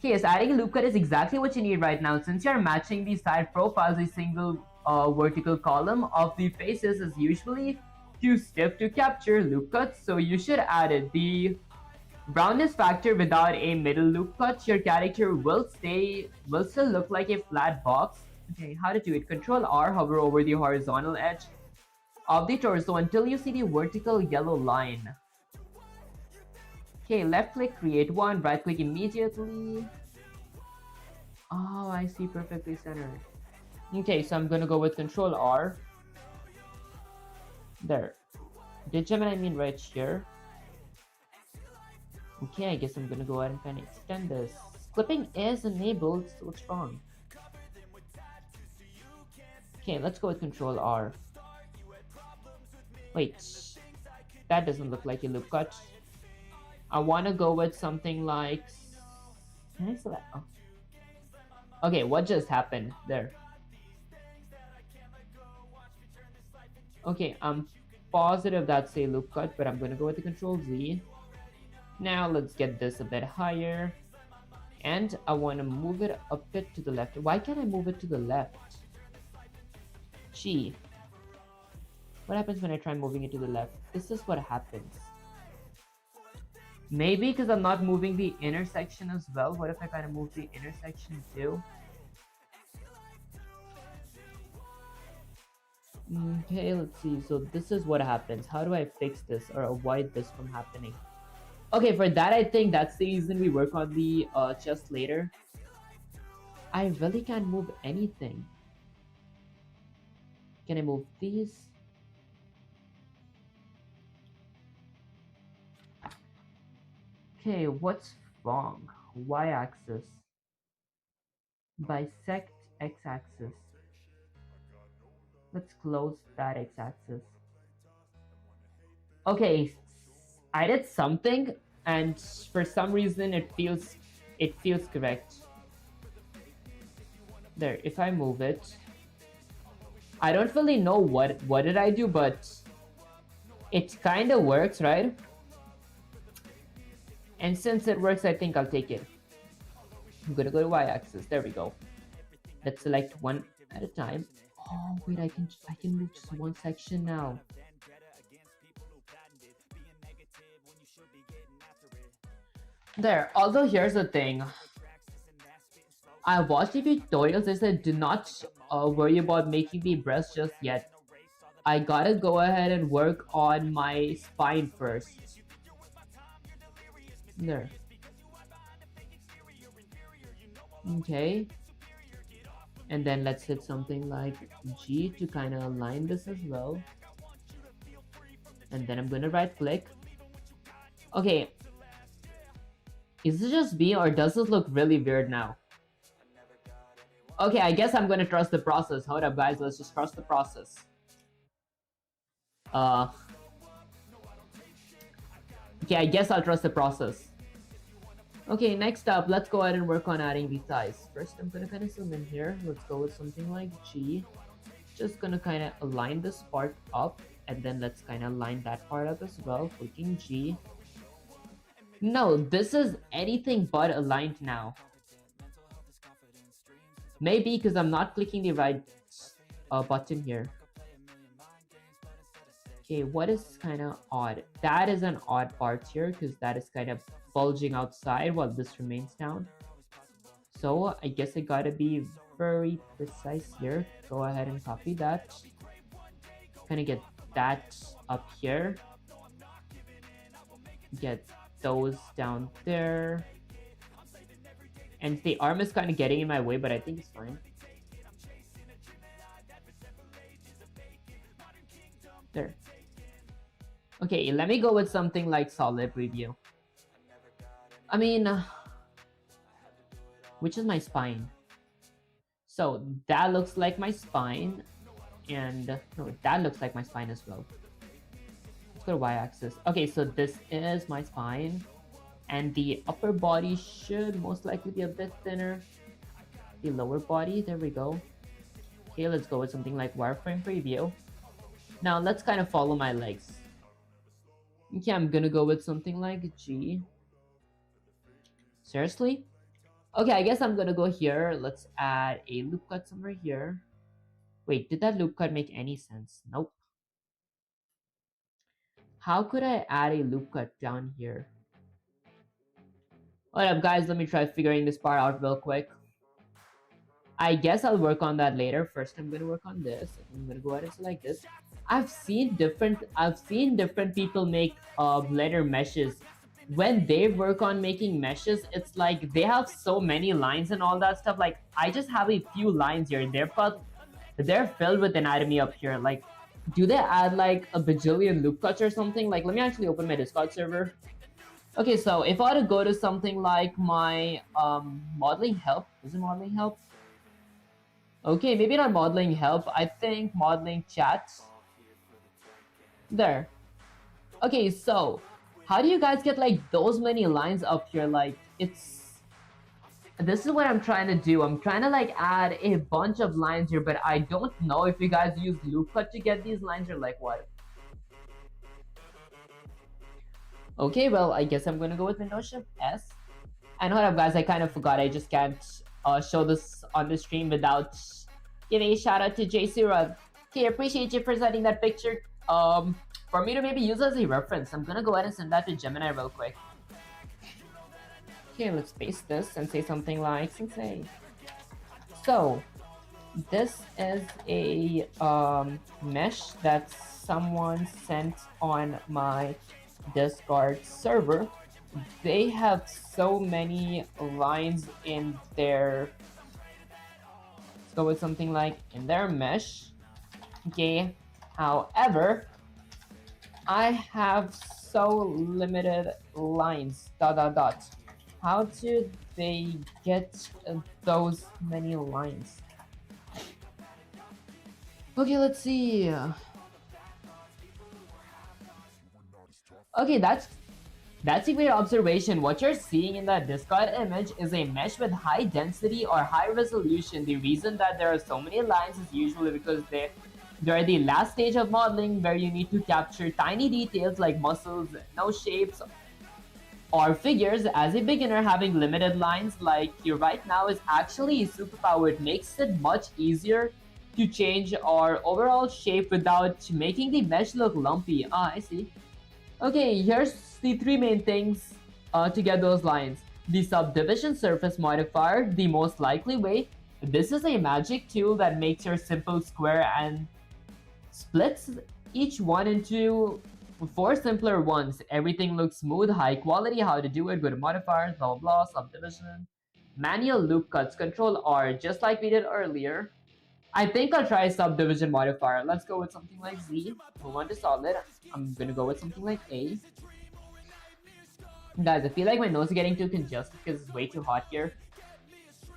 Yes, adding a loop cut is exactly what you need right now. Since you're matching the side profiles, a single vertical column of the faces is usually too stiff to capture loop cuts, so you should add it. The Brownness factor without a middle loop cut, your character will still look like a flat box. Okay, how to do it? Control R, hover over the horizontal edge of the torso until you see the vertical yellow line. Okay, left click, create one, right click immediately. Oh, I see, perfectly centered. Okay, so I'm gonna go with Control R. There. Digim, I mean right here. Okay, I guess I'm gonna go ahead and kind of extend this. Clipping is enabled, so what's wrong? Okay, let's go with Control R. Wait, that doesn't look like a loop cut. I want to go with something like... Can I select? Oh. Okay, what just happened there? Okay, I'm positive that's a loop cut, but I'm gonna go with the Control Z. Now let's get this a bit higher. And I want to move it a bit to the left. Why can't I move it to the left? Gee. What happens when I try moving it to the left? This is what happens. Maybe because I'm not moving the intersection as well. What if I kind of move the intersection too? Okay, let's see. So this is what happens. How do I fix this or avoid this from happening? Okay, for that, I think that's the reason we work on the chest later. I really can't move anything. Can I move these? Okay, what's wrong? Y-axis. Bisect x-axis. Let's close that x-axis. Okay, I did something, and for some reason it feels correct. There, if I move it, I don't really know what did I do, but it kind of works, right? And since it works, I think I'll take it. I'm gonna go to y-axis. There we go. Let's select one at a time. Oh wait, I can move just one section now. There. Although here's the thing. I watched the tutorials. They said do not worry about making the breast just yet. I gotta go ahead and work on my spine first. There. Okay. And then let's hit something like G to kind of align this as well. And then I'm gonna right click. Okay. Is it just me or does this look really weird now? Okay, I guess I'm gonna trust the process. Hold up, guys. Let's just trust the process. Okay, I guess I'll trust the process. Okay, next up, let's go ahead and work on adding the thighs. First, I'm gonna kind of zoom in here. Let's go with something like G. Just gonna kind of align this part up, and then let's kind of line that part up as well. Clicking G. No, this is anything but aligned now. Maybe because I'm not clicking the right button here. Okay, what is kind of odd? That is an odd part here because that is kind of bulging outside while this remains down. So I guess I gotta be very precise here. Go ahead and copy that. Kind of get that up here. Get those down there. And the arm is kind of getting in my way, but I think it's fine. There. Okay, let me go with something like solid preview. I mean, which is my spine. So that looks like my spine, and no, that looks like my spine as well. Let's go to y-axis. Okay, so this is my spine, and the upper body should most likely be a bit thinner. The lower body, there we go. Okay, let's go with something like wireframe preview. Now let's kind of follow my legs. Okay, I'm gonna go with something like G. Seriously? Okay, I guess I'm gonna go here. Let's add a loop cut somewhere here. Wait, did that loop cut make any sense? Nope. How could I add a loop cut down here? What up, guys? Let me try figuring this part out real quick. I guess I'll work on that later. First, I'm gonna work on this. I'm gonna go ahead and select this. I've seen different people make letter meshes. When they work on making meshes, it's like they have so many lines and all that stuff. Like I just have a few lines here. They're filled with anatomy up here. Like, do they add like a bajillion loop cuts or something? Like, let me actually open my Discord server. Okay, so if I were to go to something like my modeling help, is it modeling help? Okay, maybe not modeling help. I think modeling chat. There. Okay, so how do you guys get like those many lines up here? Like this is what I'm trying to do. I'm trying to like add a bunch of lines here, but I don't know if you guys use loop cut to get these lines or like what. Okay, well, I guess I'm gonna go with Windows Shift S. And hold up, guys, I kind of forgot. I just can't show this on the stream without giving a shout out to J Sura. Okay, appreciate you for sending that picture. For me to maybe use as a reference, I'm gonna go ahead and send that to Gemini real quick. Okay, let's paste this and say something like Sensei. So, this is a mesh that someone sent on my Discord server. They have so many lines in their, let's go with something like in their mesh. Okay, however, I have so limited lines, dot dot dot. How do they get those many lines? Okay, let's see. Okay, that's a great observation. What you're seeing in that Discord image is a mesh with high density or high resolution. The reason that there are so many lines is usually because they're the last stage of modeling where you need to capture tiny details like muscles, nose shapes, or figures. As a beginner, having limited lines like you right now is actually a superpower. It makes it much easier to change our overall shape without making the mesh look lumpy. Ah, I see. Okay, here's the three main things to get those lines. The subdivision surface modifier, the most likely way. This is a magic tool that makes your simple square and splits each one into four simpler ones. Everything looks smooth, high quality. How to do it? Go to modifiers, blah blah blah, subdivision. Manual loop cuts, control R, just like we did earlier. I think I'll try subdivision modifier. Let's go with something like Z. Move on to solid. I'm gonna go with something like A. Guys, I feel like my nose is getting too congested because it's way too hot here.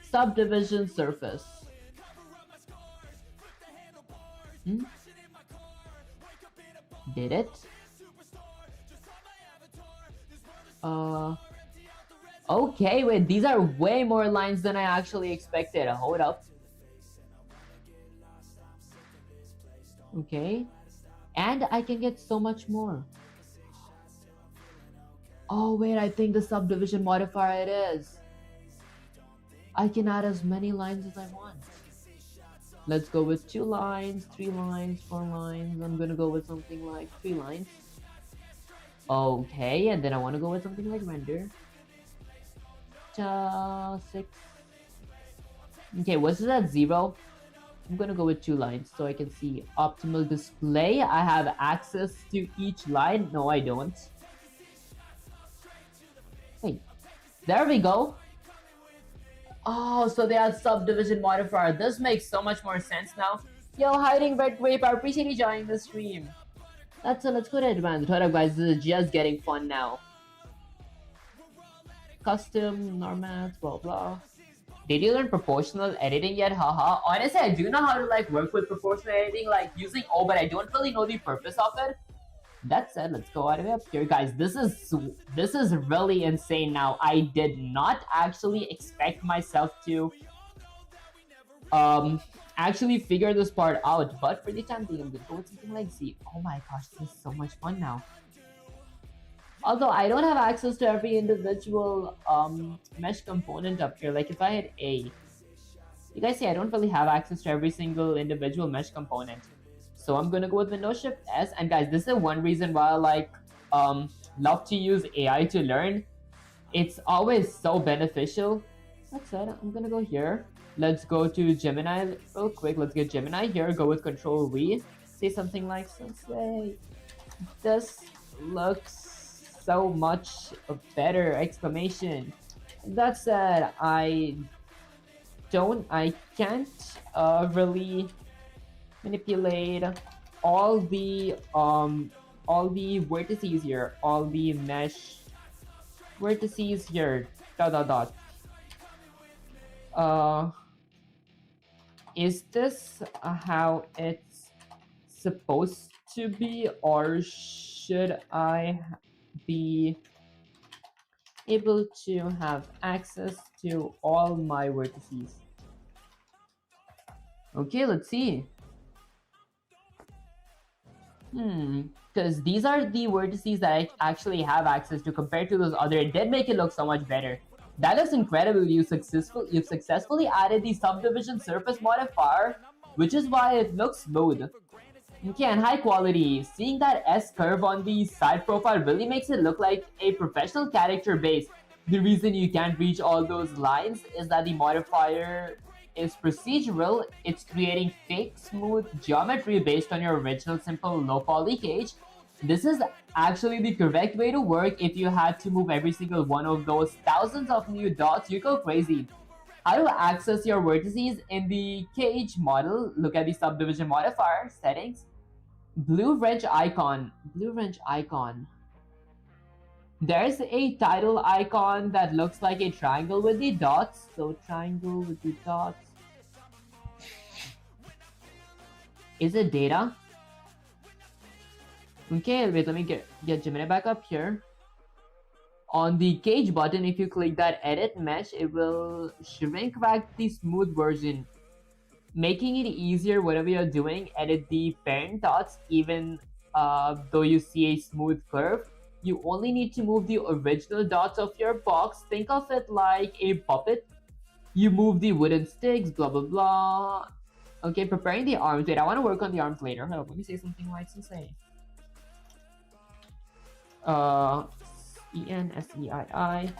Subdivision surface. Did it? Okay, wait, these are way more lines than I actually expected. Hold up. Okay. And I can get so much more. Oh wait, I think the subdivision modifier it is. I can add as many lines as I want. Let's go with 2 lines, 3 lines, 4 lines. I'm gonna go with something like 3 lines. Okay, and then I want to go with something like render. 6. Okay, what's this at 0? I'm gonna go with 2 lines so I can see optimal display. I have access to each line. No, I don't. Hey, there we go. Oh, so they have subdivision modifier. This makes so much more sense now. Yo, hiding red grape, I appreciate you joining the stream. Let's go to advanced. Hold up, guys, this is just getting fun now. Custom, normals, blah blah. Did you learn proportional editing yet? Haha. Honestly, I do know how to like work with proportional editing, like using O, but I don't really know the purpose of it. That said, let's go all the way up here, guys. This is really insane now. I did not actually expect myself to actually figure this part out, but for the time being, I'm gonna go with something like Z. Oh my gosh, this is so much fun now. Although I don't have access to every individual mesh component up here. Like if I hit A, you guys see I don't really have access to every single individual mesh component. So I'm gonna go with Windows Shift S. And guys, this is one reason why I like love to use AI to learn. It's always so beneficial. That said, I'm gonna go here. Let's go to Gemini real quick. Let's get Gemini here. Go with Control V. Say something like, Sensei, this looks so much better! Exclamation. That said, I can't really manipulate all the vertices here, all the mesh vertices here. Dot dot dot. Is this how it's supposed to be, or should I be able to have access to all my vertices? Okay, let's see. Because these are the vertices that I actually have access to compared to those other. It did make it look so much better. That looks incredible. You've successfully added the subdivision surface modifier, which is why it looks smooth. Okay, and high quality. Seeing that S curve on the side profile really makes it look like a professional character base. The reason you can't reach all those lines is that the modifier is procedural. It's creating fake smooth geometry based on your original simple low poly cage. This is actually the correct way to work. If you had to move every single one of those thousands of new dots, you go crazy. How to access your vertices in the cage model? Look at the subdivision modifier settings. Blue wrench icon. Blue wrench icon. There's a title icon that looks like a triangle with the dots. So triangle with the dots. Is it data? Okay, wait, let me get Gemini back up here. On the cage button, if you click that edit mesh, it will shrink back the smooth version, making it easier whatever you're doing. Edit the parent dots even though you see a smooth curve. You only need to move the original dots of your box. Think of it like a puppet. You move the wooden sticks, blah blah blah. Okay, preparing the arms. Wait, I want to work on the arms later. Hold up, let me say something like Sensei. ENSEII.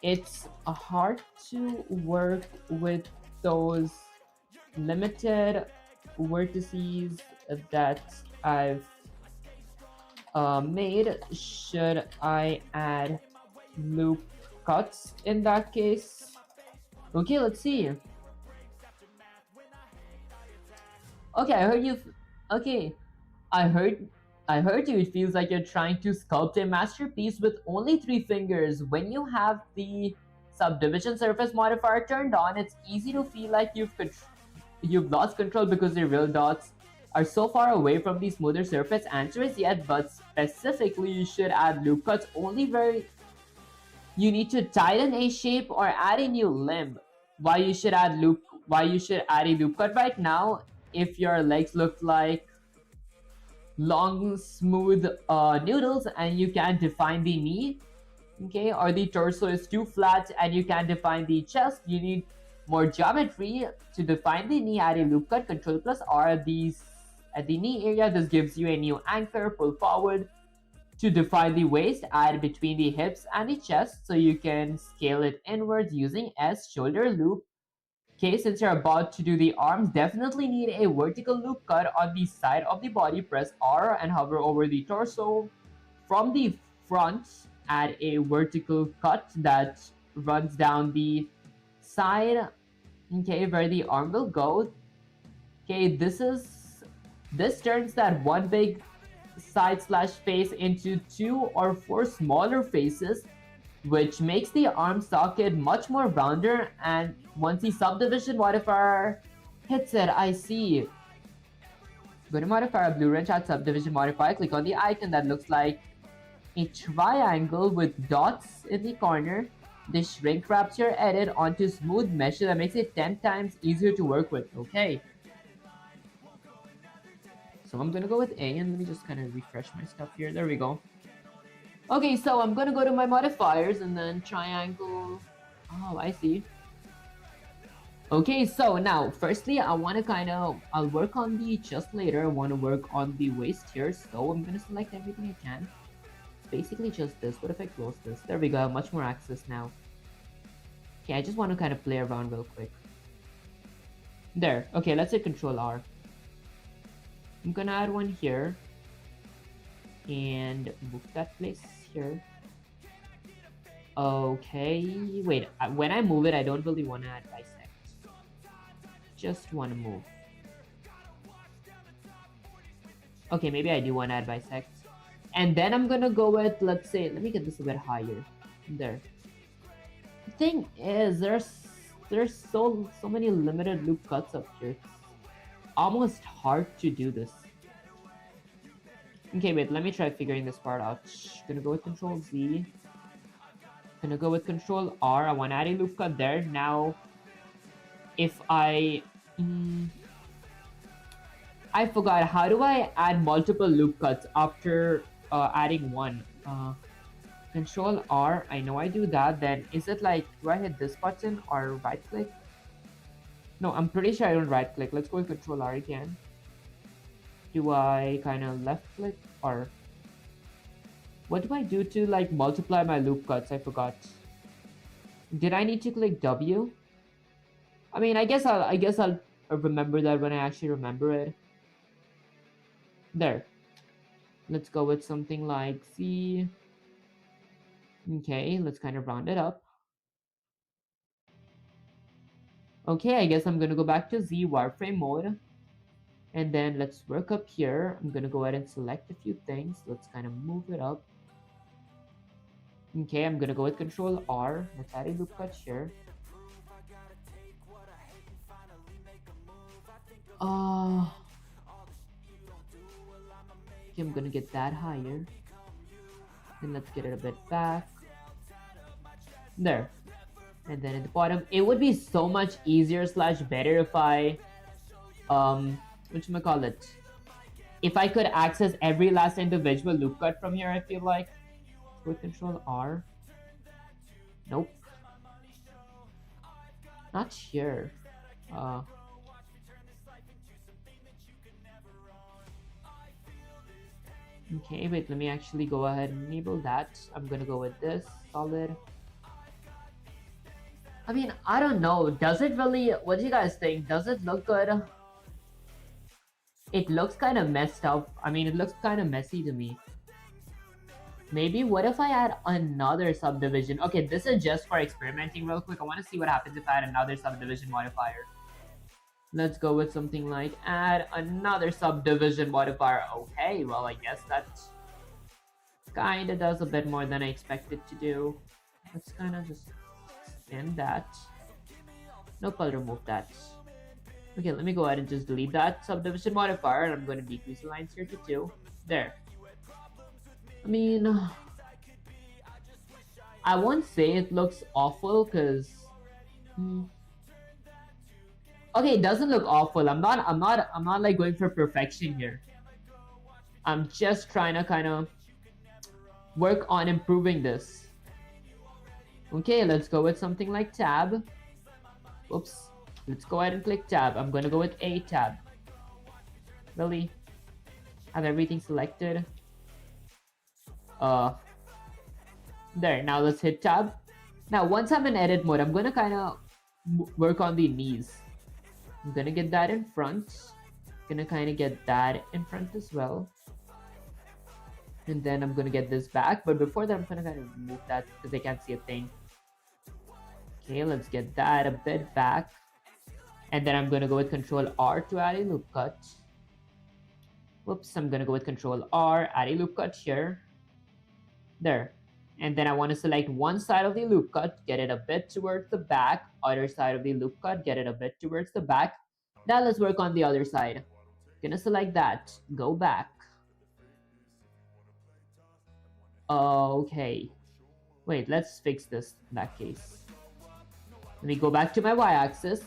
It's hard to work with those limited vertices that I've made. Should I add loop cuts in that case? Okay, let's see. Okay, I heard you. Okay, I heard you. It feels like you're trying to sculpt a masterpiece with only 3 fingers. When you have the subdivision surface modifier turned on, it's easy to feel like you've lost control because the real dots are so far away from the smoother surface. Answer is yes, but specifically you should add loop cuts only where you need to tighten a shape or add a new limb. Why you should add a loop cut right now if your legs look like long smooth noodles and you can't define the knee, okay, or the torso is too flat and you can't define the chest. You need more geometry to define the knee. Add a loop cut. Control plus R at the knee area. This gives you a new anchor. Pull forward to define the waist. Add between the hips and the chest so you can scale it inwards using S. Shoulder loop. Okay, since you're about to do the arms, definitely need a vertical loop cut on the side of the body. Press R and hover over the torso. From the front, add a vertical cut that runs down the side, okay, where the arm will go. Okay, this turns that one big side slash face into 2 or 4 smaller faces, which makes the arm socket much more rounder. And once the subdivision modifier hits it, I see. Go to modifier, blue wrench, add subdivision modifier. Click on the icon that looks like a triangle with dots in the corner. This shrink wraps your edit onto smooth mesh that makes it 10 times easier to work with. Okay. So I'm gonna go with A, and let me just kind of refresh my stuff here. There we go. Okay, so I'm gonna go to my modifiers and then triangle. Oh, I see. Okay, so now, firstly, I'll work on the chest later. I want to work on the waist here, so I'm gonna select everything I can. It's basically just this. What if I close this? There we go, I have much more access now. Okay, I just want to kind of play around real quick. There. Okay, let's hit Control R. I'm gonna add one here. And move that place here. Okay, wait. When I move it, I don't really want to add bisect. Just want to move. Okay, maybe I do want to add bisect. And then I'm gonna go with, let's say, let me get this a bit higher. There. The thing is, there's so many limited loop cuts up here. It's almost hard to do this. Okay, wait, let me try figuring this part out. Gonna go with Control Z. Gonna go with Control R. I want to add a loop cut there. Now, if I forgot, how do I add multiple loop cuts after adding one? Control R, I know I do that. Then is it like, do I hit this button or right click? No, I'm pretty sure I don't right click. Let's go with Control R again. Do I kind of left click or what do I do to like multiply my loop cuts? I forgot. Did I need to click W? I mean, I guess I'll remember that when I actually remember it. There. Let's go with something like Z. Okay, let's kind of round it up. Okay, I guess I'm gonna go back to Z wireframe mode. And then let's work up here. I'm gonna go ahead and select a few things. Let's kind of move it up. Okay, I'm gonna go with Control R. Let's add a loop cut here. Okay, I'm gonna get that higher. Then let's get it a bit back. There. And then at the bottom, it would be so much easier slash better if I whatchamacallit, if I could access every last individual loop cut from here. I feel like with Control R. Nope, not here. Okay, wait, let me actually go ahead and enable that. I'm gonna go with this solid. I mean, I don't know, does it really, what do you guys think? Does it look good? It looks kind of messed up. I mean, it looks kind of messy to me. Maybe, what if I add another subdivision? Okay, this is just for experimenting real quick. I want to see what happens if I add another subdivision modifier. Let's go with something like add another subdivision modifier. Okay, well, I guess that kind of does a bit more than I expected to do. Let's kind of just extend that. Nope, I'll remove that. Okay, let me go ahead and just delete that subdivision modifier, and I'm going to decrease the lines here to 2. There. I mean, I won't say it looks awful because okay, it doesn't look awful. I'm not like going for perfection here. I'm just trying to kind of work on improving this. Okay, let's go with something like tab. Oops. Let's go ahead and click tab. I'm gonna go with a tab. Really? Have everything selected. There, now let's hit tab. Now once I'm in edit mode, I'm gonna kind of work on the knees. I'm gonna get that in front. Gonna kind of get that in front as well. And then I'm gonna get this back, but before that I'm gonna kind of move that because they can't see a thing. Okay, let's get that a bit back. And then I'm gonna go with Control R to add a loop cut. Whoops, I'm gonna go with Control R, add a loop cut here. There. And then I want to select one side of the loop cut, get it a bit towards the back, other side of the loop cut, get it a bit towards the back. Now let's work on the other side. Gonna select that, go back. Okay. Wait, let's fix this in that case. Let me go back to my y-axis.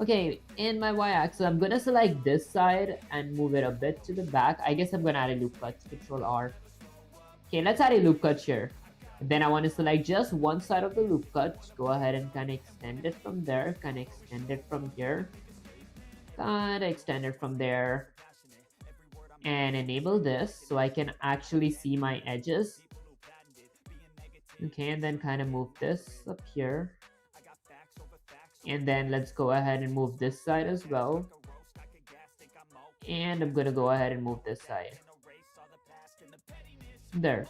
Okay, in my y-axis, I'm gonna select this side and move it a bit to the back. I guess I'm gonna add a loop cut, Control R. Okay, let's add a loop cut here. Then I want to select just one side of the loop cut. Go ahead and kind of extend it from there. Kind of extend it from here. Kind of extend it from there. And enable this so I can actually see my edges. Okay, and then kind of move this up here. And then let's go ahead and move this side as well. And I'm gonna go ahead and move this side. There.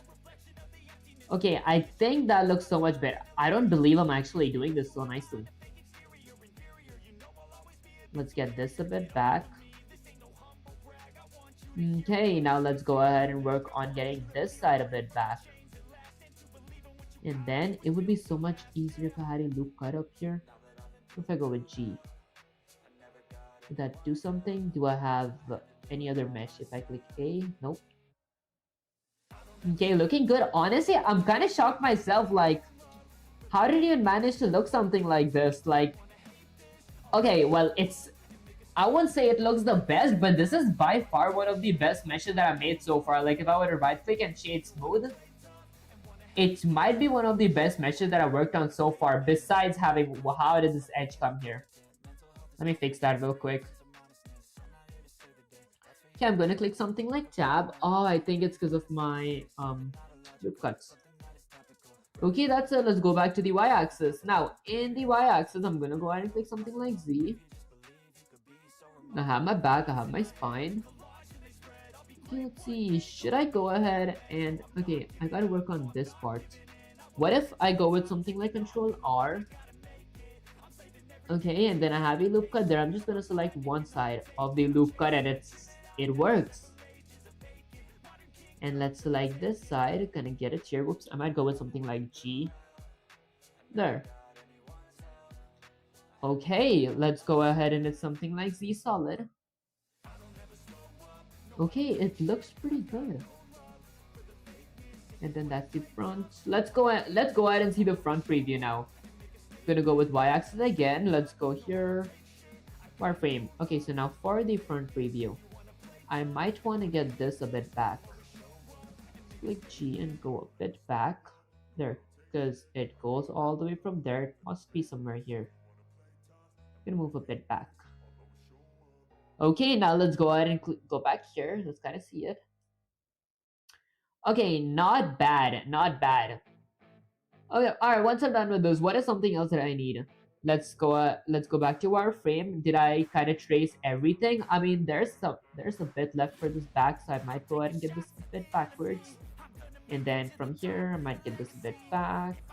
Okay, I think that looks so much better. I don't believe I'm actually doing this so nicely. Let's get this a bit back. Okay, now let's go ahead and work on getting this side a bit back. And then it would be so much easier if I had a loop cut up here. If I go with G. Would that do something? Do I have any other mesh? If I click A? Nope. Okay, looking good. Honestly, I'm kind of shocked myself. Like, how did you manage to look something like this? Like, okay, well, I won't say it looks the best, but this is by far one of the best meshes that I've made so far. Like, if I were to right click and shade smooth, it might be one of the best meshes that I worked on so far, besides having, how did this edge come here? Let me fix that real quick. Okay, I'm gonna click something like tab. Oh, I think it's because of my loop cuts. Okay, that's it. Let's go back to the y-axis. Now, in the y-axis, I'm gonna go ahead and click something like Z. I have my back, I have my spine. Okay, let's see. Should I go ahead and... Okay, I gotta work on this part. What if I go with something like Control R? Okay, and then I have a loop cut there. I'm just gonna select one side of the loop cut and it works. And let's select this side, kind of get it here. Whoops, I might go with something like G. There. Okay, let's go ahead and it's something like Z solid. Okay, it looks pretty good. And then that's the front. Let's go ahead and see the front preview now. Gonna go with y-axis again. Let's go here. Wireframe. Okay, so now for the front preview, I might want to get this a bit back. Click G and go a bit back. There, because it goes all the way from there. It must be somewhere here. I'm gonna move a bit back. Okay, now let's go ahead and go back here. Let's kind of see it. Okay, not bad, not bad. Okay, all right. Once I'm done with those, what is something else that I need? Let's go back to our frame. Did I kind of trace everything? I mean, there's a bit left for this back, so I might go ahead and get this a bit backwards. And then from here, I might get this a bit back.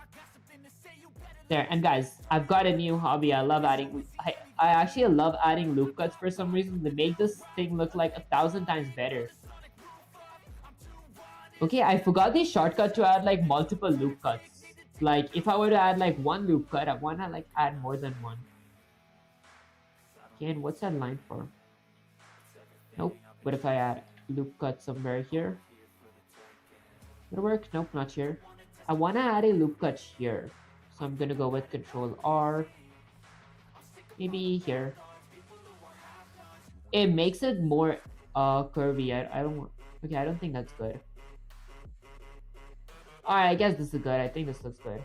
There, and guys, I've got a new hobby. I love adding. I actually love adding loop cuts for some reason. They make this thing look like 1,000 times better. Okay, I forgot the shortcut to add like multiple loop cuts. Like if I were to add like one loop cut, I wanna like add more than one. Okay, and what's that line for? Nope. What if I add loop cut somewhere here? Would it work? Nope, not here. I wanna add a loop cut here. So I'm gonna go with Control R. Maybe here. It makes it more curvy. I don't want. Okay, I don't think that's good. Alright, I guess this is good. I think this looks good.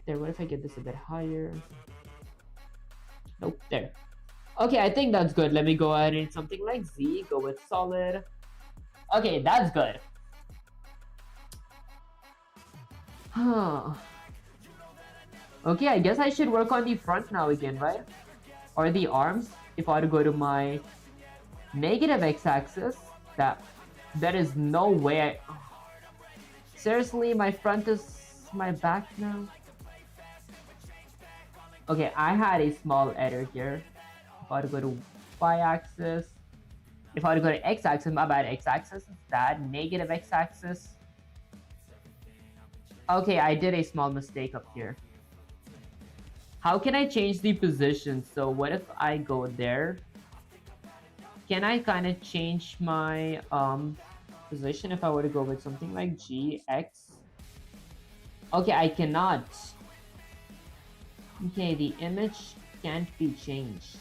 There, what if I get this a bit higher? Nope, there. Okay, I think that's good. Let me go ahead and something like Z. Go with solid. Okay, that's good. Huh. Okay, I guess I should work on the front now again, right? Or the arms. If I were to go to my negative x-axis, that is no way. Seriously, my front is my back now. Okay, I had a small error here. If I were to go to y-axis, if I were to go to x-axis, my bad, x-axis is that, negative x-axis. Okay, I did a small mistake up here. How can I change the position? So what if I go there? Can I kind of change my position if I were to go with something like G, X? Okay, I cannot. Okay, the image can't be changed.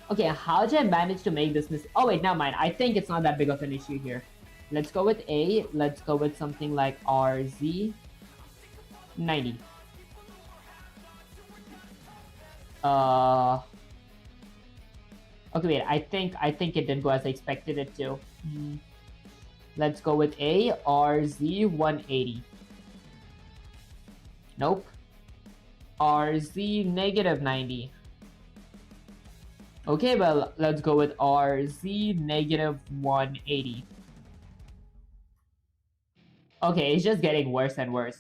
Okay, how did I manage to make this mistake? Oh wait, never mind. I think it's not that big of an issue here. Let's go with A. Let's go with something like RZ 90. Okay, wait. I think it didn't go as I expected it to. Let's go with A, RZ 180. Nope. RZ negative 90. Okay, well, let's go with RZ negative 180. Okay, it's just getting worse and worse.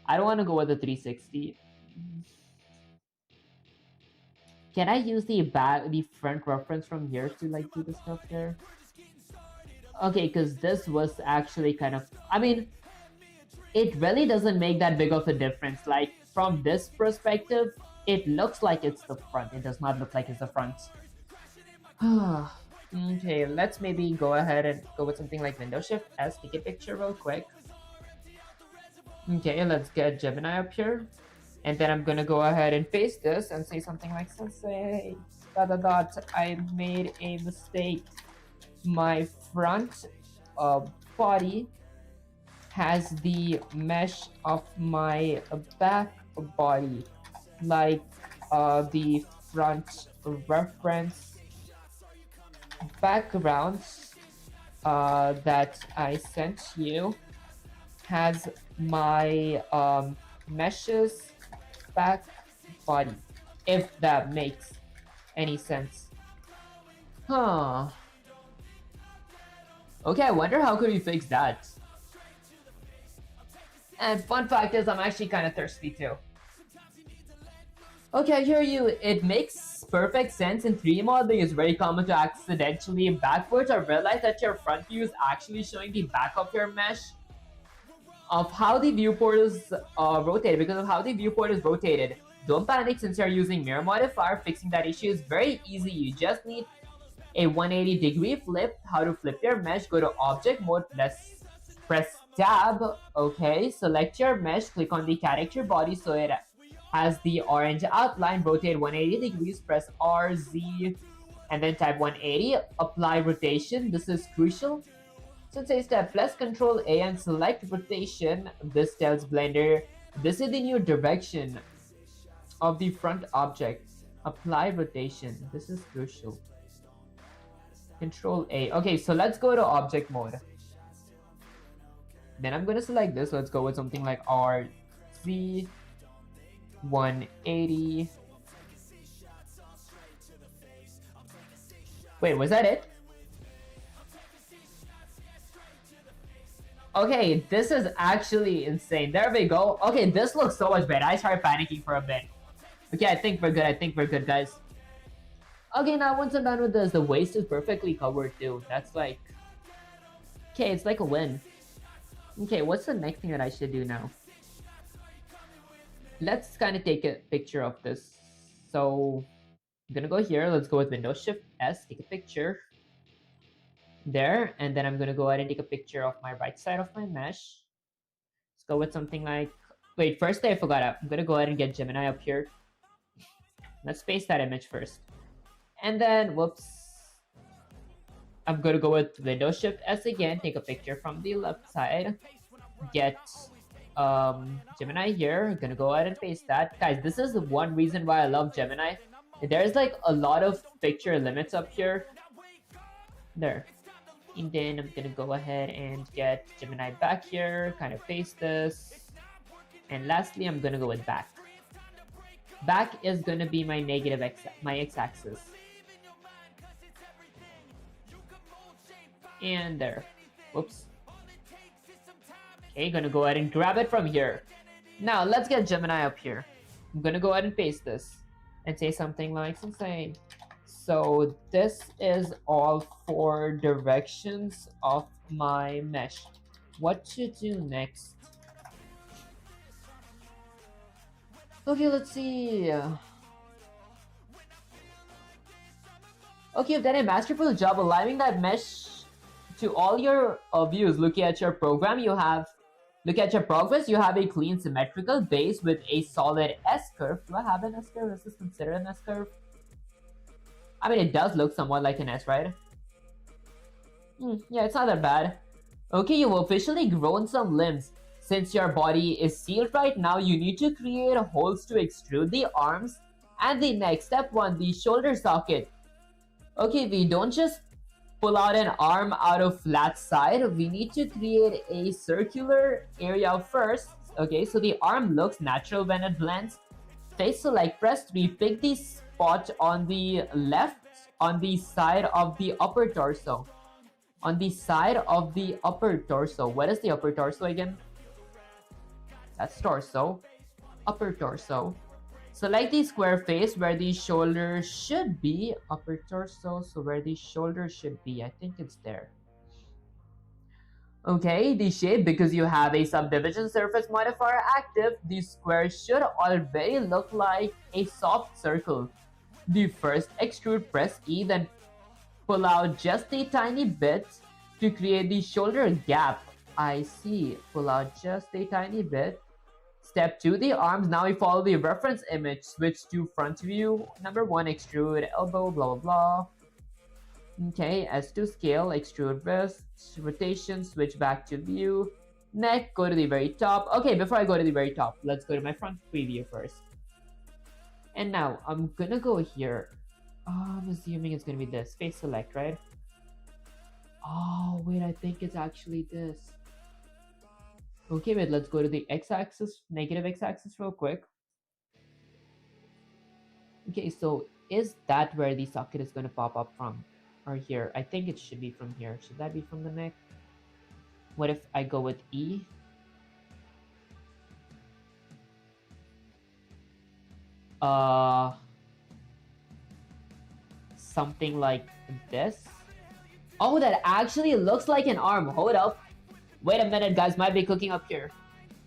I don't want to go with the 360. Can I use the front reference from here to like do the stuff there? Okay, because this was actually kind of, I mean, it really doesn't make that big of a difference. Like from this perspective, it looks like it's the front. It does not look like it's the front. Okay, let's maybe go ahead and go with something like Windows Shift S, take a picture real quick. Okay, let's get Gemini up here. And then I'm gonna go ahead and paste this and say something like, sensei, ... I made a mistake. My front body has the mesh of my back body, like the front reference backgrounds that I sent you has my meshes back body, if that makes any sense. Huh. Okay, I wonder how could we fix that. And fun fact is, I'm actually kind of thirsty too. Okay, I hear you. It makes perfect sense. In 3D modeling, it's very common to accidentally backwards or realize that your front view is actually showing the back of your mesh of how the viewport is rotated, because of how the viewport is rotated. Don't panic since you're using mirror modifier. Fixing that issue is very easy. You just need a 180-degree flip. How to flip your mesh? Go to object mode, press tab. Okay, select your mesh, click on the character body so it has the orange outline. Rotate 180 degrees, press RZ and then type 180. Apply rotation. This is crucial. So it says that press Ctrl A and select rotation. This tells Blender this is the new direction of the front object. Apply rotation. This is crucial. Control A. Okay, so let's go to object mode. Then I'm gonna select this. Let's go with something like RZ 180. Wait, was that it? Okay, this is actually insane. There we go. Okay, this looks so much better. I started panicking for a bit. Okay, I think we're good. I think we're good, guys. Okay, now once I'm done with this, the waist is perfectly covered too. That's like... Okay, it's like a win. Okay, what's the next thing that I should do now? Let's kind of take a picture of this. So, I'm gonna go here. Let's go with Windows Shift S, take a picture. There, and then I'm gonna go ahead and take a picture of my right side of my mesh. Let's go with something like... Wait, first I forgot. I'm gonna go ahead and get Gemini up here. Let's paste that image first. And then, whoops. I'm gonna go with Windows Shift S again, take a picture from the left side. Get Gemini here. I'm gonna go ahead and paste that. Guys, this is one reason why I love Gemini. There's like a lot of picture limits up here. There. And then I'm gonna go ahead and get Gemini back here, kind of paste this. And lastly, I'm gonna go with back. Back is gonna be my my x-axis. And there. Whoops. Okay, gonna go ahead and grab it from here. Now let's get Gemini up here. I'm gonna go ahead and paste this and say something like, sensei, so this is all 4 directions of my mesh. What to do next? Okay, let's see. Okay, you've done a masterful job aligning that mesh to all your views. Looking at your program, look at your progress, you have a clean symmetrical base with a solid S-curve. Do I have an S-curve? Is this considered an S-curve? I mean, it does look somewhat like an S, right? Yeah, it's not that bad. Okay, you've officially grown some limbs. Since your body is sealed right now, you need to create holes to extrude the arms and the neck. Step 1, the shoulder socket. Okay, we don't just pull out an arm out of flat side, we need to create a circular area first. Okay, so the arm looks natural when it blends. Face select, press 3, pick the spot on the left on the side of the upper torso. On the side of the upper torso. What is the upper torso again? That's torso. Upper torso. Select the square face where the shoulder should be. Upper torso, so where the shoulder should be. I think it's there. Okay, the shape, because you have a subdivision surface modifier active, the square should already look like a soft circle. The first extrude, press E, then pull out just a tiny bit to create the shoulder gap. I see, pull out just a tiny bit. Step 2, the arms. Now we follow the reference image. Switch to front view. Number 1, extrude, elbow, blah, blah, blah. Okay, S2 scale, extrude wrist, rotation, switch back to view. Neck, go to the very top. Okay, before I go to the very top, let's go to my front preview first. And now, I'm gonna go here. I'm assuming it's gonna be this. Face select, right? Oh, wait, I think it's actually this. Okay, wait, let's go to the x-axis, negative x-axis real quick. Okay, so is that where the socket is gonna pop up from? Or here? I think it should be from here. Should that be from the neck? What if I go with E? Something like this. Oh, that actually looks like an arm. Hold up. Wait a minute, guys. Might be cooking up here.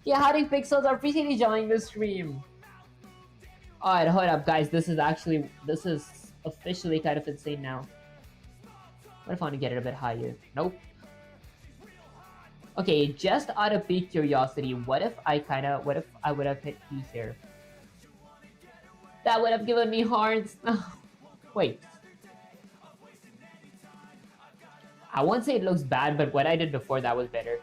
Yeah, hiding pixels are appreciating joining the stream. Alright, hold up, guys. This is officially kind of insane now. What if I want to get it a bit higher? Nope. Okay, just out of pure curiosity, what if I would have hit E here? That would have given me hearts. Wait. I won't say it looks bad, but what I did before that was better.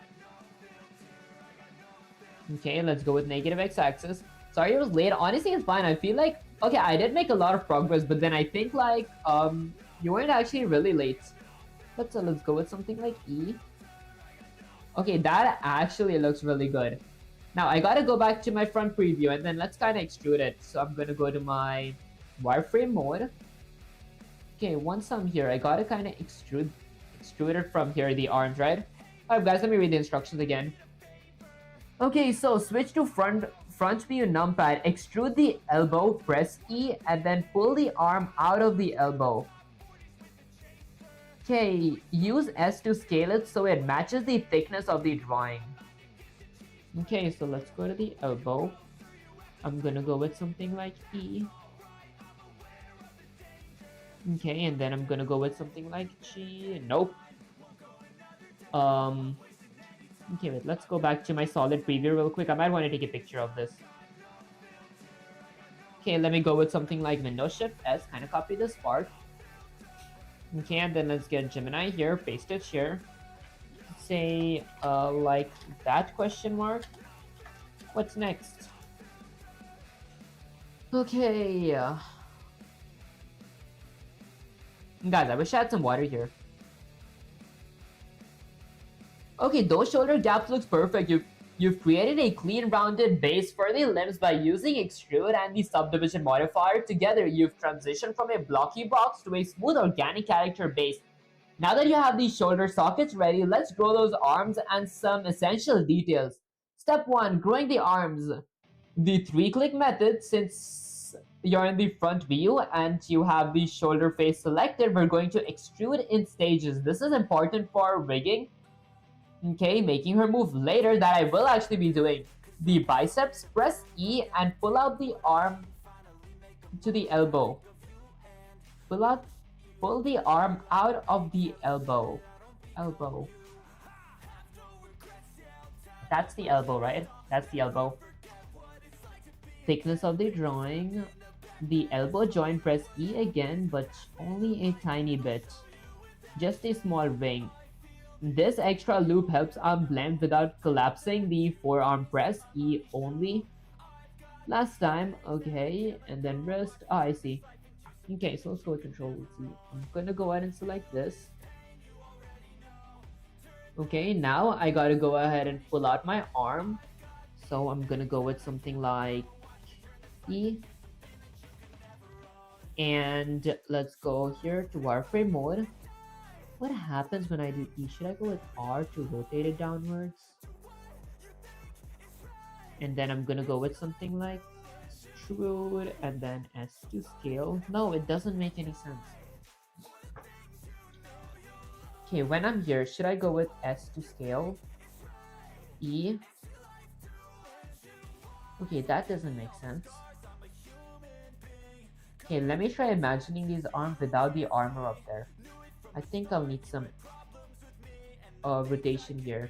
Okay, let's go with negative x-axis. Sorry it was late. Honestly, it's fine. I feel like, okay, I did make a lot of progress, but then I think like, you weren't actually really late. Let's go with something like E. Okay, that actually looks really good. Now, I gotta go back to my front preview, and then let's kind of extrude it. So I'm gonna go to my wireframe mode. Okay, once I'm here, I gotta kind of extrude it from here, the arms, right? Alright, guys, let me read the instructions again. Okay, so switch to front view numpad, extrude the elbow, press E, and then pull the arm out of the elbow. Okay, use S to scale it so it matches the thickness of the drawing. Okay, so let's go to the elbow. I'm gonna go with something like E. Okay, and then I'm gonna go with something like G. Nope. Okay, wait, let's go back to my solid preview real quick. I might want to take a picture of this. Okay, let me go with something like Windows Shift S, kind of copy this part. Okay, and then let's get Gemini here, paste it here. Say, like that question mark. What's next? Okay. Guys, I wish I had some water here. Okay, those shoulder gaps looks perfect. You've created a clean rounded base for the limbs by using extrude and the subdivision modifier. Together, you've transitioned from a blocky box to a smooth organic character base. Now that you have these shoulder sockets ready, let's grow those arms and some essential details. Step 1, growing the arms. The 3-click method, since you're in the front view and you have the shoulder face selected, we're going to extrude in stages. This is important for rigging. Okay, making her move later, that I will actually be doing. The biceps, press E and pull out the arm to the elbow. Pull the arm out of the elbow. That's the elbow, right? That's the elbow. Thickness of the drawing. The elbow joint, press E again, but only a tiny bit. Just a small wing. This extra loop helps arm blend without collapsing the forearm, press E only. Last time, okay, and then wrist. Oh, I see. Okay, so let's go with control C. I'm gonna go ahead and select this. Okay, now I gotta go ahead and pull out my arm. So I'm gonna go with something like E. And let's go here to wireframe mode. What happens when I do E? Should I go with R to rotate it downwards? And then I'm gonna go with something like extrude and then S to scale. No, it doesn't make any sense. Okay, when I'm here, should I go with S to scale? E? Okay, that doesn't make sense. Okay, let me try imagining these arms without the armor up there. I think I'll need some rotation here.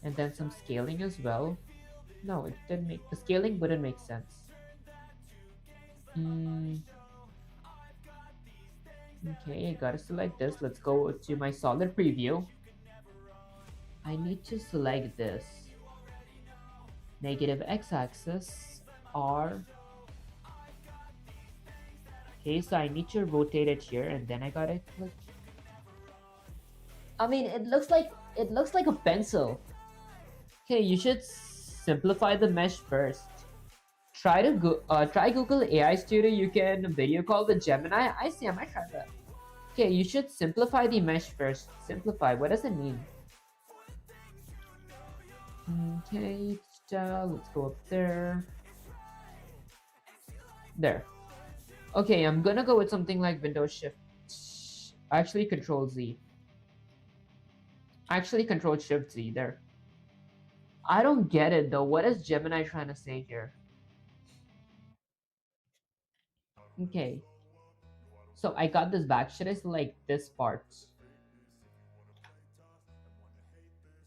And then some scaling as well. No, it didn't make... The scaling wouldn't make sense. Okay, I gotta select this. Let's go to my solid preview. I need to select this. Negative x-axis, R. Okay, so I need to rotate it here, and then I gotta click. I mean, it looks like a pencil. Okay, you should simplify the mesh first. Try Google AI Studio. You can video call the Gemini. I see. I might try that. Okay, you should simplify the mesh first. Simplify. What does it mean? Okay, let's go up there. There. Okay, I'm gonna go with something like Windows Shift. Actually, Control Z. Actually, Control Shift Z. There. I don't get it though. What is Gemini trying to say here? Okay. So I got this back. Should I select this part?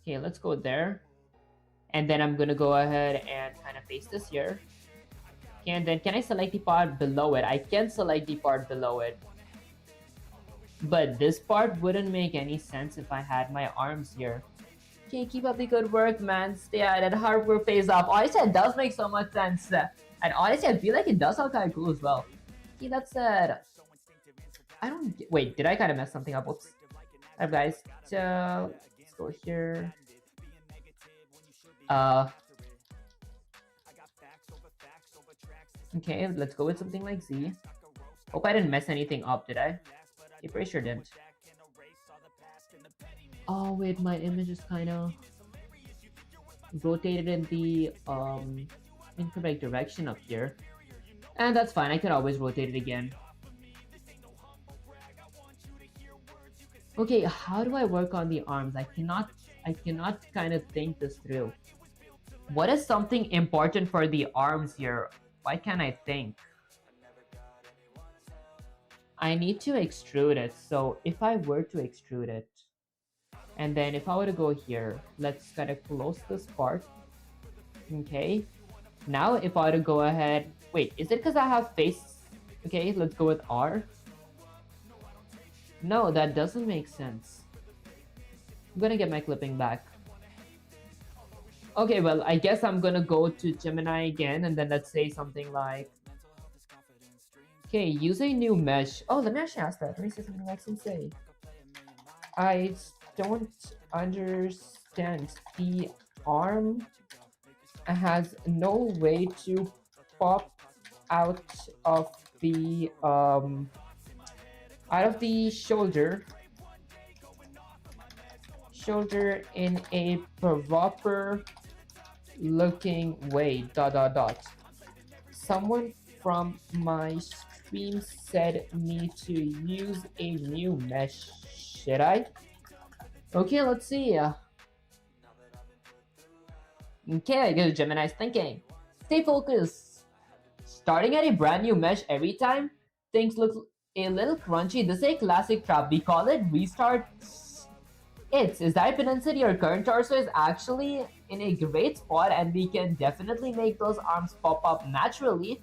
Okay, let's go there. And then I'm gonna go ahead and kind of paste this here. Okay, and then can I select the part below it? I can select the part below it. But this part wouldn't make any sense if I had my arms here. Okay, keep up the good work, man. Stay at it. Hard work pays off. Honestly, it does make so much sense. And honestly, I feel like it does sound kind of cool as well. Okay, that said, I don't get, wait, did I kind of mess something up? Oops. Alright, guys. So, let's go here. Okay, let's go with something like Z. Hope I didn't mess anything up, did I? Okay, pretty sure didn't. Oh wait, my image is kind of rotated in the incorrect direction up here. And that's fine, I could always rotate it again. Okay, how do I work on the arms? I cannot kind of think this through. What is something important for the arms here? Why can't I think? I need to extrude it. So if I were to extrude it, and then if I were to go here, let's kind of close this part. Okay. Now if I were to go ahead, wait, is it because I have face? Okay, let's go with R. No, that doesn't make sense. I'm gonna get my clipping back. Okay, well, I guess I'm gonna go to Gemini again, and then let's say something like, okay, use a new mesh. Oh, let me actually ask that. Let me say something like Sensei. I don't understand. The arm has no way to pop out of the shoulder in a proper looking way, dot dot dot. Someone from my stream said me to use a new mesh. Should I? Okay, let's see. Okay, I guess Gemini's thinking. Stay focused. Starting at a brand new mesh every time, things look a little crunchy. This is a classic trap. We call it restart. Is that Peninsula, your current torso is actually in a great spot, and we can definitely make those arms pop up naturally.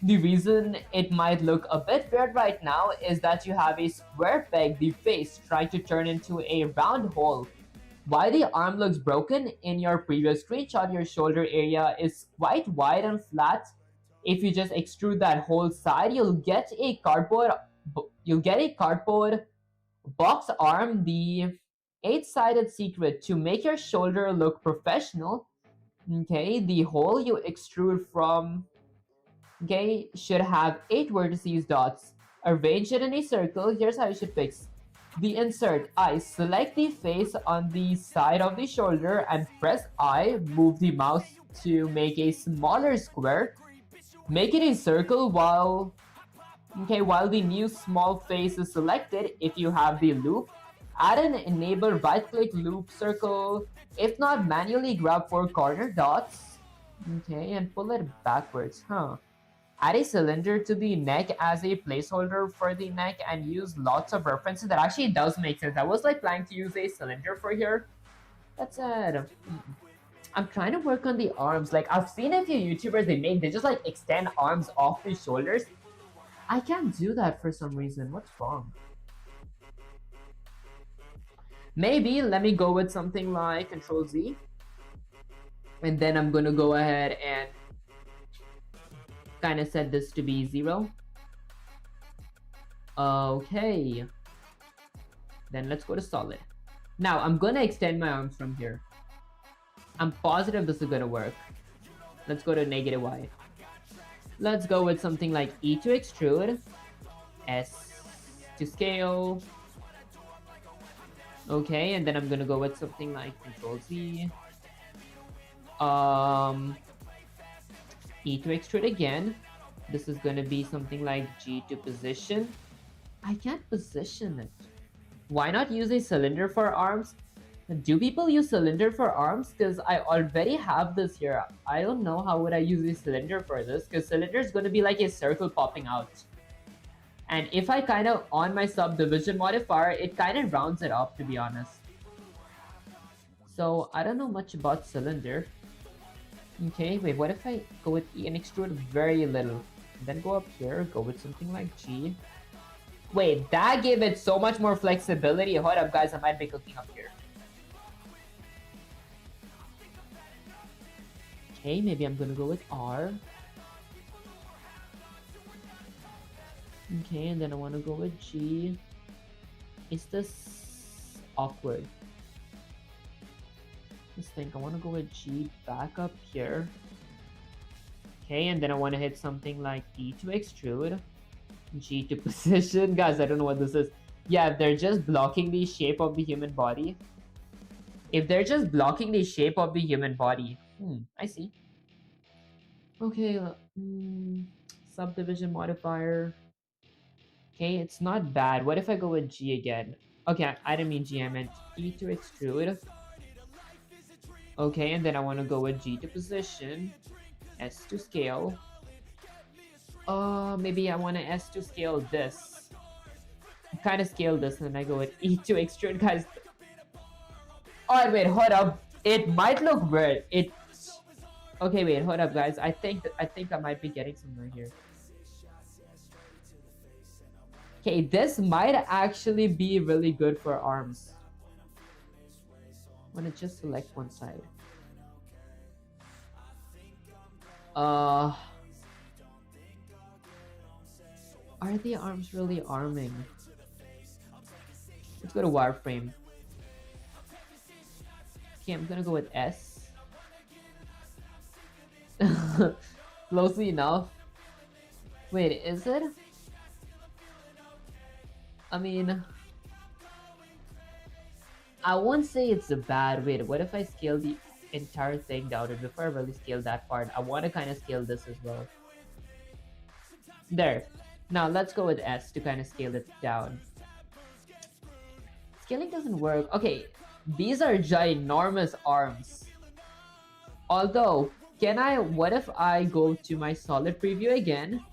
The reason it might look a bit weird right now is that you have a square peg, the face, trying to turn into a round hole. Why the arm looks broken in your previous screenshot, your shoulder area is quite wide and flat. If you just extrude that whole side, you'll get a cardboard box arm. The 8-sided secret to make your shoulder look professional. Okay, the hole you extrude from, okay, should have 8 vertices dots. Arrange it in a circle. Here's how you should fix the insert. I select the face on the side of the shoulder and press I. Move the mouse to make a smaller square. Make it a circle while the new small face is selected. If you have the loop, add an enable right-click loop circle. If not, manually grab 4 corner dots. Okay, and pull it backwards, Add a cylinder to the neck as a placeholder for the neck and use lots of references. That actually does make sense. I was like planning to use a cylinder for here. That's it. I'm trying to work on the arms. Like, I've seen a few YouTubers, they just like extend arms off the shoulders. I can't do that for some reason. What's wrong? Maybe let me go with something like Control Z. And then I'm gonna go ahead and kind of set this to be 0. Okay. Then let's go to solid. Now I'm gonna extend my arms from here. I'm positive this is gonna work. Let's go to -Y. Let's go with something like E to extrude, S to scale. Okay, and then I'm gonna go with something like Control Z. E to extrude again. This is gonna be something like G to position. I can't position it. Why not use a cylinder for arms? Do people use cylinder for arms? Because I already have this here. I don't know how would I use a cylinder for this, because cylinder is going to be like a circle popping out. And if I kind of on my subdivision modifier, it kind of rounds it up, to be honest. So I don't know much about cylinder. Okay, wait, what if I go with E and extrude very little? Then go up here, go with something like G. Wait, that gave it so much more flexibility. Hold up, guys, I might be cooking up here. Okay, maybe I'm gonna go with R. Okay, and then I want to go with G. Is this awkward? Let's think. I want to go with G back up here. Okay, and then I want to hit something like E to extrude, G to position. Guys, I don't know what this is. Yeah, if they're just blocking the shape of the human body. If they're just blocking the shape of the human body. I see. Okay, subdivision modifier. Okay, it's not bad. What if I go with G again? Okay, I didn't mean G, I meant E to extrude. Okay, and then I want to go with G to position, S to scale. Maybe I want to S to scale this. Kind of scale this, and then I go with E to extrude, guys. Alright, wait, hold up. It might look weird. Okay, wait, hold up, guys. I think I might be getting somewhere here. Okay, this might actually be really good for arms. I'm gonna just select one side. Are the arms really arming? Let's go to wireframe. Okay, I'm gonna go with S. Closely enough. Wait, is it? I mean, I won't say it's a bad. Wait, what if I scale the entire thing down? And before I really scale that part, I want to kind of scale this as well. There. Now let's go with S to kind of scale it down. Scaling doesn't work. Okay, these are ginormous arms. Although, what if I go to my solid preview again?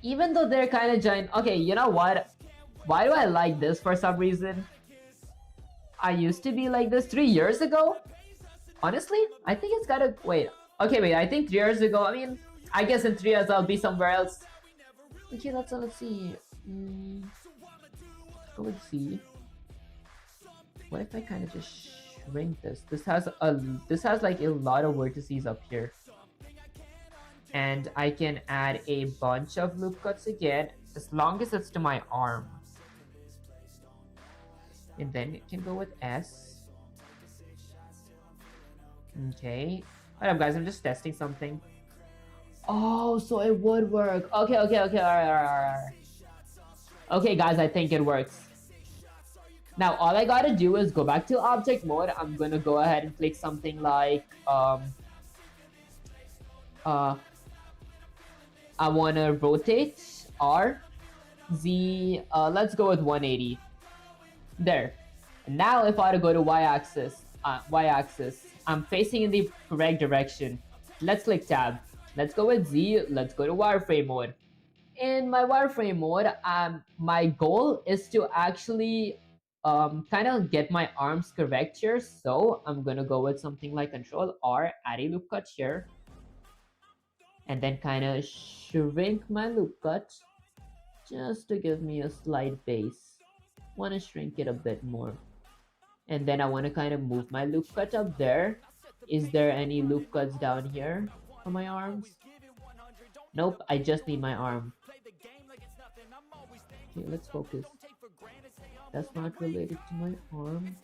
Even though they're kind of giant. Okay, you know what? Why do I like this for some reason? I used to be like this 3 years ago. Honestly, I think it's gotta... Wait. Okay, wait. I think 3 years ago. I mean, I guess in 3 years I'll be somewhere else. Okay, let's see. Go with C. What if I kind of just shrink this? This has like a lot of vertices up here. And I can add a bunch of loop cuts again, as long as it's to my arm. And then it can go with S. Okay. Alright guys, I'm just testing something. Oh, so it would work. Okay, alright. Okay guys, I think it works. Now all I gotta do is go back to object mode. I'm gonna go ahead and click something like I wanna rotate R Z, let's go with 180. There. Now if I were to go to y-axis, I'm facing in the correct direction. Let's click tab. Let's go with Z, let's go to wireframe mode. In my wireframe mode, my goal is to actually kind of get my arms correct here. So I'm gonna go with something like Control R, add a loop cut here. And then kind of shrink my loop cut just to give me a slight base. Want to shrink it a bit more. And then I want to kind of move my loop cut up there. Is there any loop cuts down here for my arms? Nope, I just need my arm. Okay, let's focus. That's not related to my arm.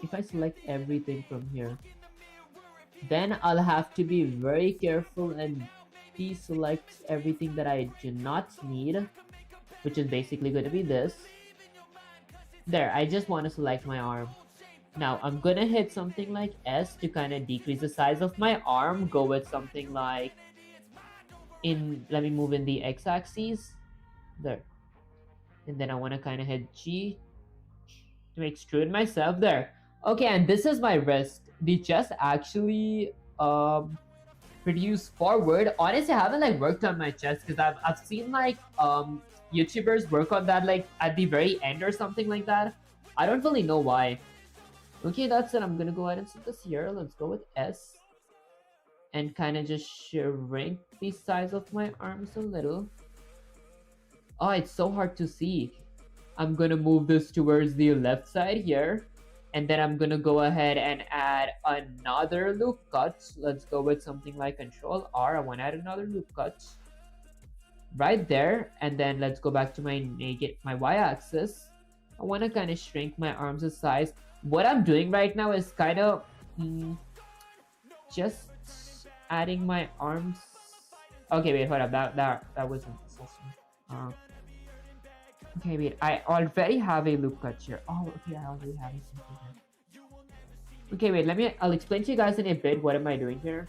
If I select everything from here, then I'll have to be very careful and deselect everything that I do not need, which is basically going to be this. There, I just want to select my arm. Now I'm gonna hit something like S to kind of decrease the size of my arm. Go with something like let me move in the x-axis. There. And then I want to kind of hit G to extrude myself. There. Okay, and this is my wrist. The chest actually produce forward. Honestly, I haven't like worked on my chest because I've seen like YouTubers work on that like at the very end or something like that. I don't really know why. Okay, that's it. I'm gonna go ahead and set this here. Let's go with S. And kind of just shrink the size of my arms a little. Oh, it's so hard to see. I'm gonna move this towards the left side here. And then I'm gonna go ahead and add another loop cut. Let's go with something like Control R. I want to add another loop cut. Right there. And then let's go back to my y-axis. I want to kind of shrink my arms' size. What I'm doing right now is kind of just adding my arms. Okay, wait, hold up. That wasn't okay, wait. I already have a loop cut here. Oh, okay, I already have something here. Okay, wait. I'll explain to you guys in a bit. What am I doing here?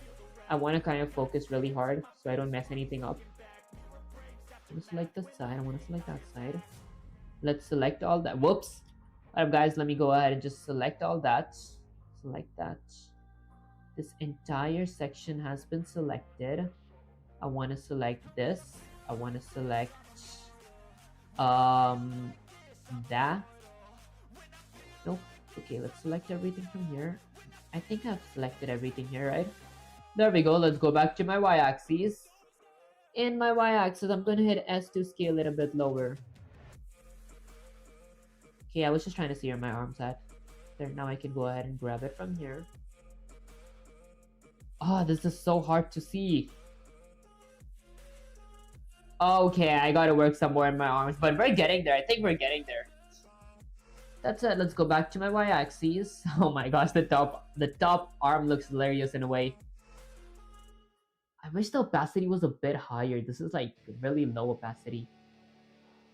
I want to kind of focus really hard so I don't mess anything up. I'm gonna select this side. I want to select that side. Let's select all that. Whoops. Alright guys, let me go ahead and just select all that. Select that. This entire section has been selected. I want to select this. I want to select that. Nope. Okay, let's select everything from here. I think I've selected everything here, right? There we go. Let's go back to my y-axis. In my y-axis, I'm going to hit S to scale it a bit lower. Okay, I was just trying to see where my arm's at. There, now I can go ahead and grab it from here. Oh, this is so hard to see. Okay, I gotta work some more in my arms, but we're getting there. I think we're getting there. That's it. Let's go back to my y-axis. Oh my gosh, the top arm looks hilarious in a way. I wish the opacity was a bit higher. This is like really low opacity.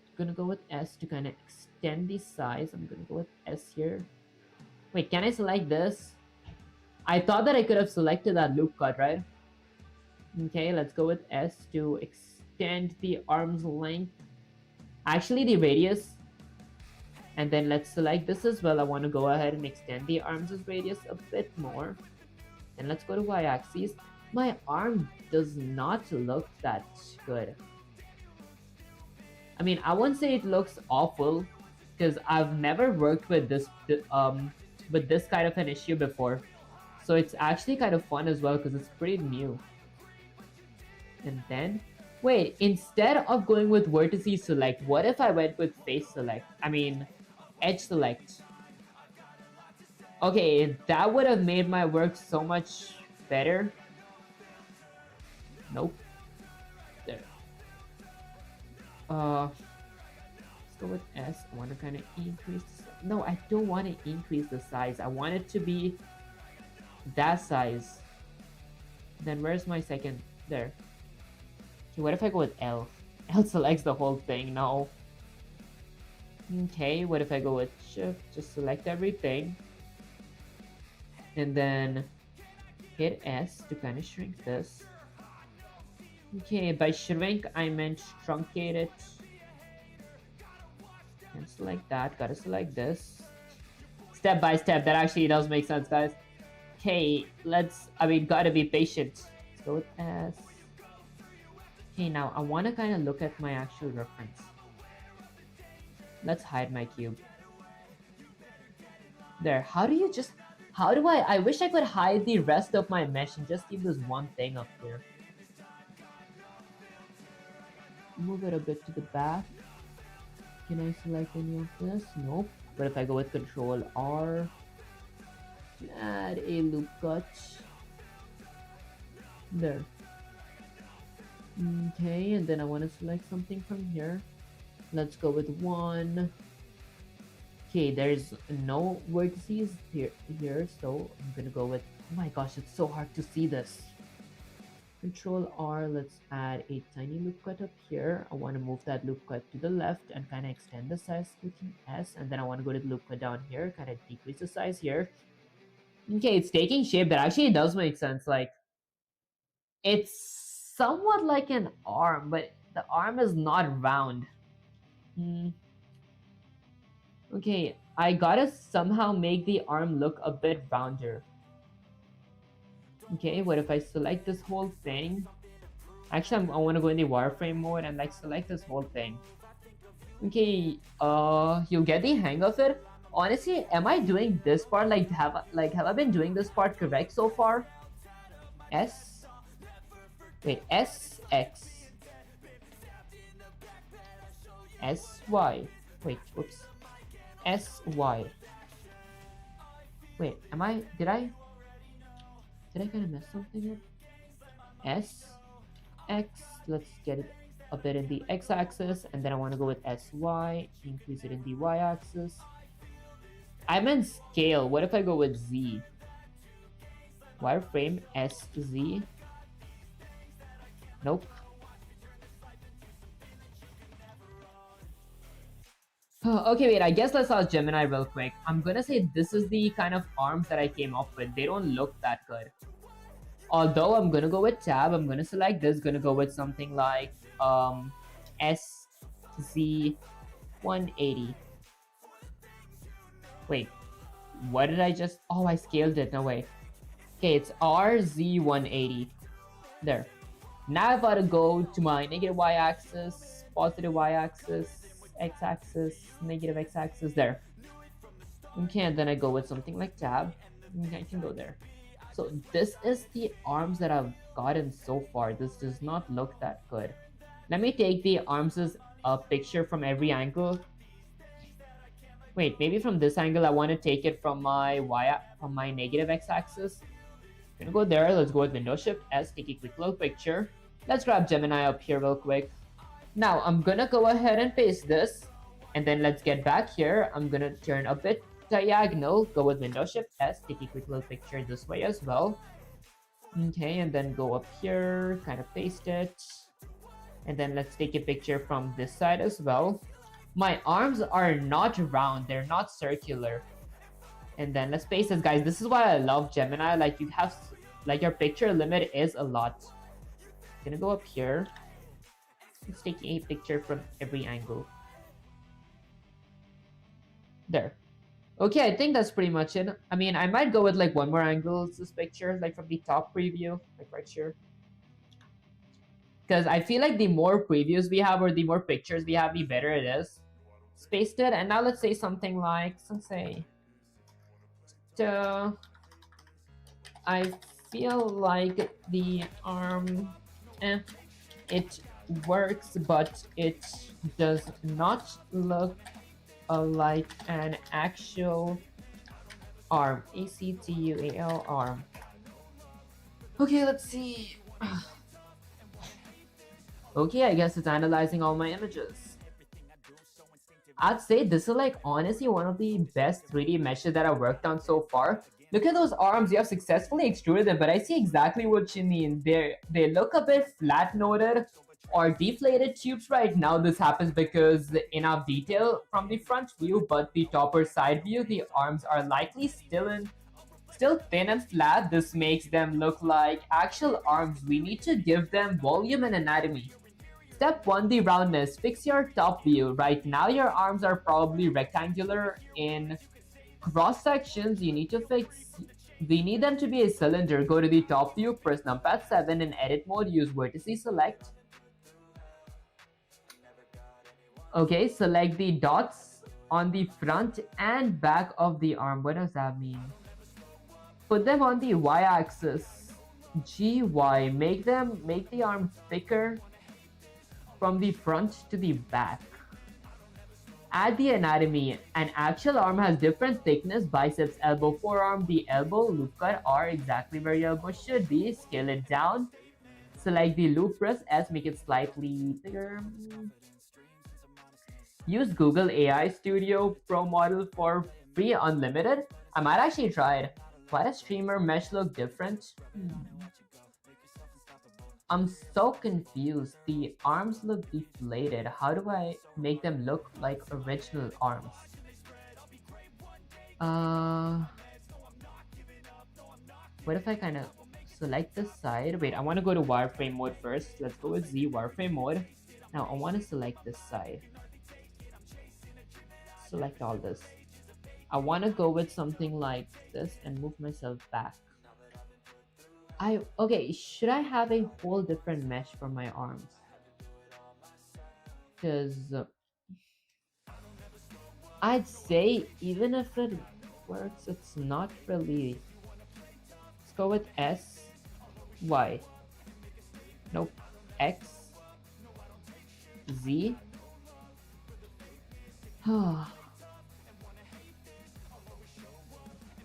I'm gonna go with S to kind of extend the size. I'm gonna go with S here. Wait, can I select this? I thought that I could have selected that loop cut, right? Okay, let's go with S to extend the arm's length. Actually, the radius. And then let's select this as well. I want to go ahead and extend the arm's radius a bit more. And let's go to y-axis. My arm does not look that good. I mean, I won't say it looks awful because I've never worked with this kind of an issue before. So it's actually kind of fun as well because it's pretty new. And then, wait, instead of going with vertices select, what if I went with face select? I mean, edge select. Okay, that would have made my work so much better. Nope. There. go with S. I want to kind of increase. No, I don't want to increase the size. I want it to be that size. Then where's my second? There. Okay, what if I go with L? L selects the whole thing. No. Okay, what if I go with Shift? Just select everything. And then hit S to kind of shrink this. Okay, by shrink, I meant truncate it. And select that. Gotta select this. Step by step. That actually does make sense, guys. Okay, gotta be patient. Let's go with S. Okay, now I want to kind of look at my actual reference. Let's hide my cube. There. How do I wish I could hide the rest of my mesh and just keep this one thing up here. Move it a bit to the back. Can I select any of this? Nope. But if I go with Control R, add a loop cut. There. Okay, and then I want to select something from here. Let's go with 1. Okay, there's no vertices here, so I'm gonna go with, oh my gosh, it's so hard to see this. Control R, let's add a tiny loop cut up here. I want to move that loop cut to the left and kind of extend the size clicking S, and then I want to go to the loop cut down here, kind of decrease the size here. Okay, it's taking shape, but actually it does make sense. Like, it's somewhat like an arm, but the arm is not round. Okay, I gotta somehow make the arm look a bit rounder. Okay, what if I select this whole thing? Actually, I want to go in the wireframe mode and like select this whole thing. Okay, you'll get the hang of it. Honestly, am I doing this part have I been doing this part correct so far? S. Wait, S X S Y. Wait, whoops. S Y. Wait, did I kind of mess something up? S X. Let's get it a bit in the x-axis, and then I want to go with SY, increase it in the y-axis. I meant scale. What if I go with Z? Wireframe SZ. Nope. Okay, wait, I guess let's ask Gemini real quick. I'm gonna say this is the kind of arms that I came up with. They don't look that good. Although I'm gonna go with tab, I'm gonna select this, gonna go with something like SZ180. Wait, what did I just, oh, I scaled it, no way. Okay, it's RZ180. There. Now I've gotta go to my negative y-axis, positive y-axis, x-axis, negative x-axis, there. Okay, and then I go with something like tab. Okay, I can go there. So this is the arms that I've gotten so far. This does not look that good. Let me take the arms as a picture from every angle. Wait, maybe from this angle I want to take it from my negative x-axis. I'm gonna go there. Let's go with Windows Shift S, take a quick little picture. Let's grab Gemini up here real quick. Now I'm gonna go ahead and paste this, and then let's get back here. I'm gonna turn a bit diagonal, go with Windows Shift S, take a quick little picture this way as well. Okay, and then go up here, kind of paste it. And then let's take a picture from this side as well. My arms are not round, they're not circular. And then let's paste this, guys. This is why I love Gemini. Like, you have, like, your picture limit is a lot. I'm gonna go up here. Let's take a picture from every angle. There. Okay, I think that's pretty much it. I mean, I might go with like one more angle this picture, like from the top preview, like right here. Because I feel like the more previews we have or the more pictures we have, the better it is. Spaced it, and now let's say something like, I feel like the arm, it works, but it does not look like an actual arm. ACTUAL arm. Okay, let's see. Okay, I guess it's analyzing all my images. I'd say this is like honestly one of the best 3D meshes that I've worked on so far. Look at those arms, you have successfully extruded them, but I see exactly what you mean. They look a bit flat noted or deflated tubes right now. This happens because enough detail from the front view, but the top or side view, the arms are likely still thin and flat. This makes them look like actual arms. We need to give them volume and anatomy. Step 1, the roundness. Fix your top view. Right now your arms are probably rectangular in cross sections. We need them to be a cylinder. Go to the top view, press numpad 7 in edit mode, use vertices select. Okay, select the dots on the front and back of the arm. What does that mean? Put them on the y-axis. GY. Make the arm thicker from the front to the back. Add the anatomy. An actual arm has different thickness. Biceps, elbow, forearm. The elbow, loop cut are exactly where your elbow should be. Scale it down. Select the loop, press S, make it slightly bigger. Use Google AI Studio Pro model for free unlimited. I might actually try it. Why does streamer mesh look different? I'm so confused. The arms look deflated. How do I make them look like original arms? What if I kind of select this side? Wait, I want to go to wireframe mode first. Let's go with Z wireframe mode. Now I want to select this side. Select all this. I want to go with something like this and move myself back. Okay, should I have a whole different mesh for my arms? Because I'd say even if it works, it's not really. Let's go with S, Y. Nope. X, Z.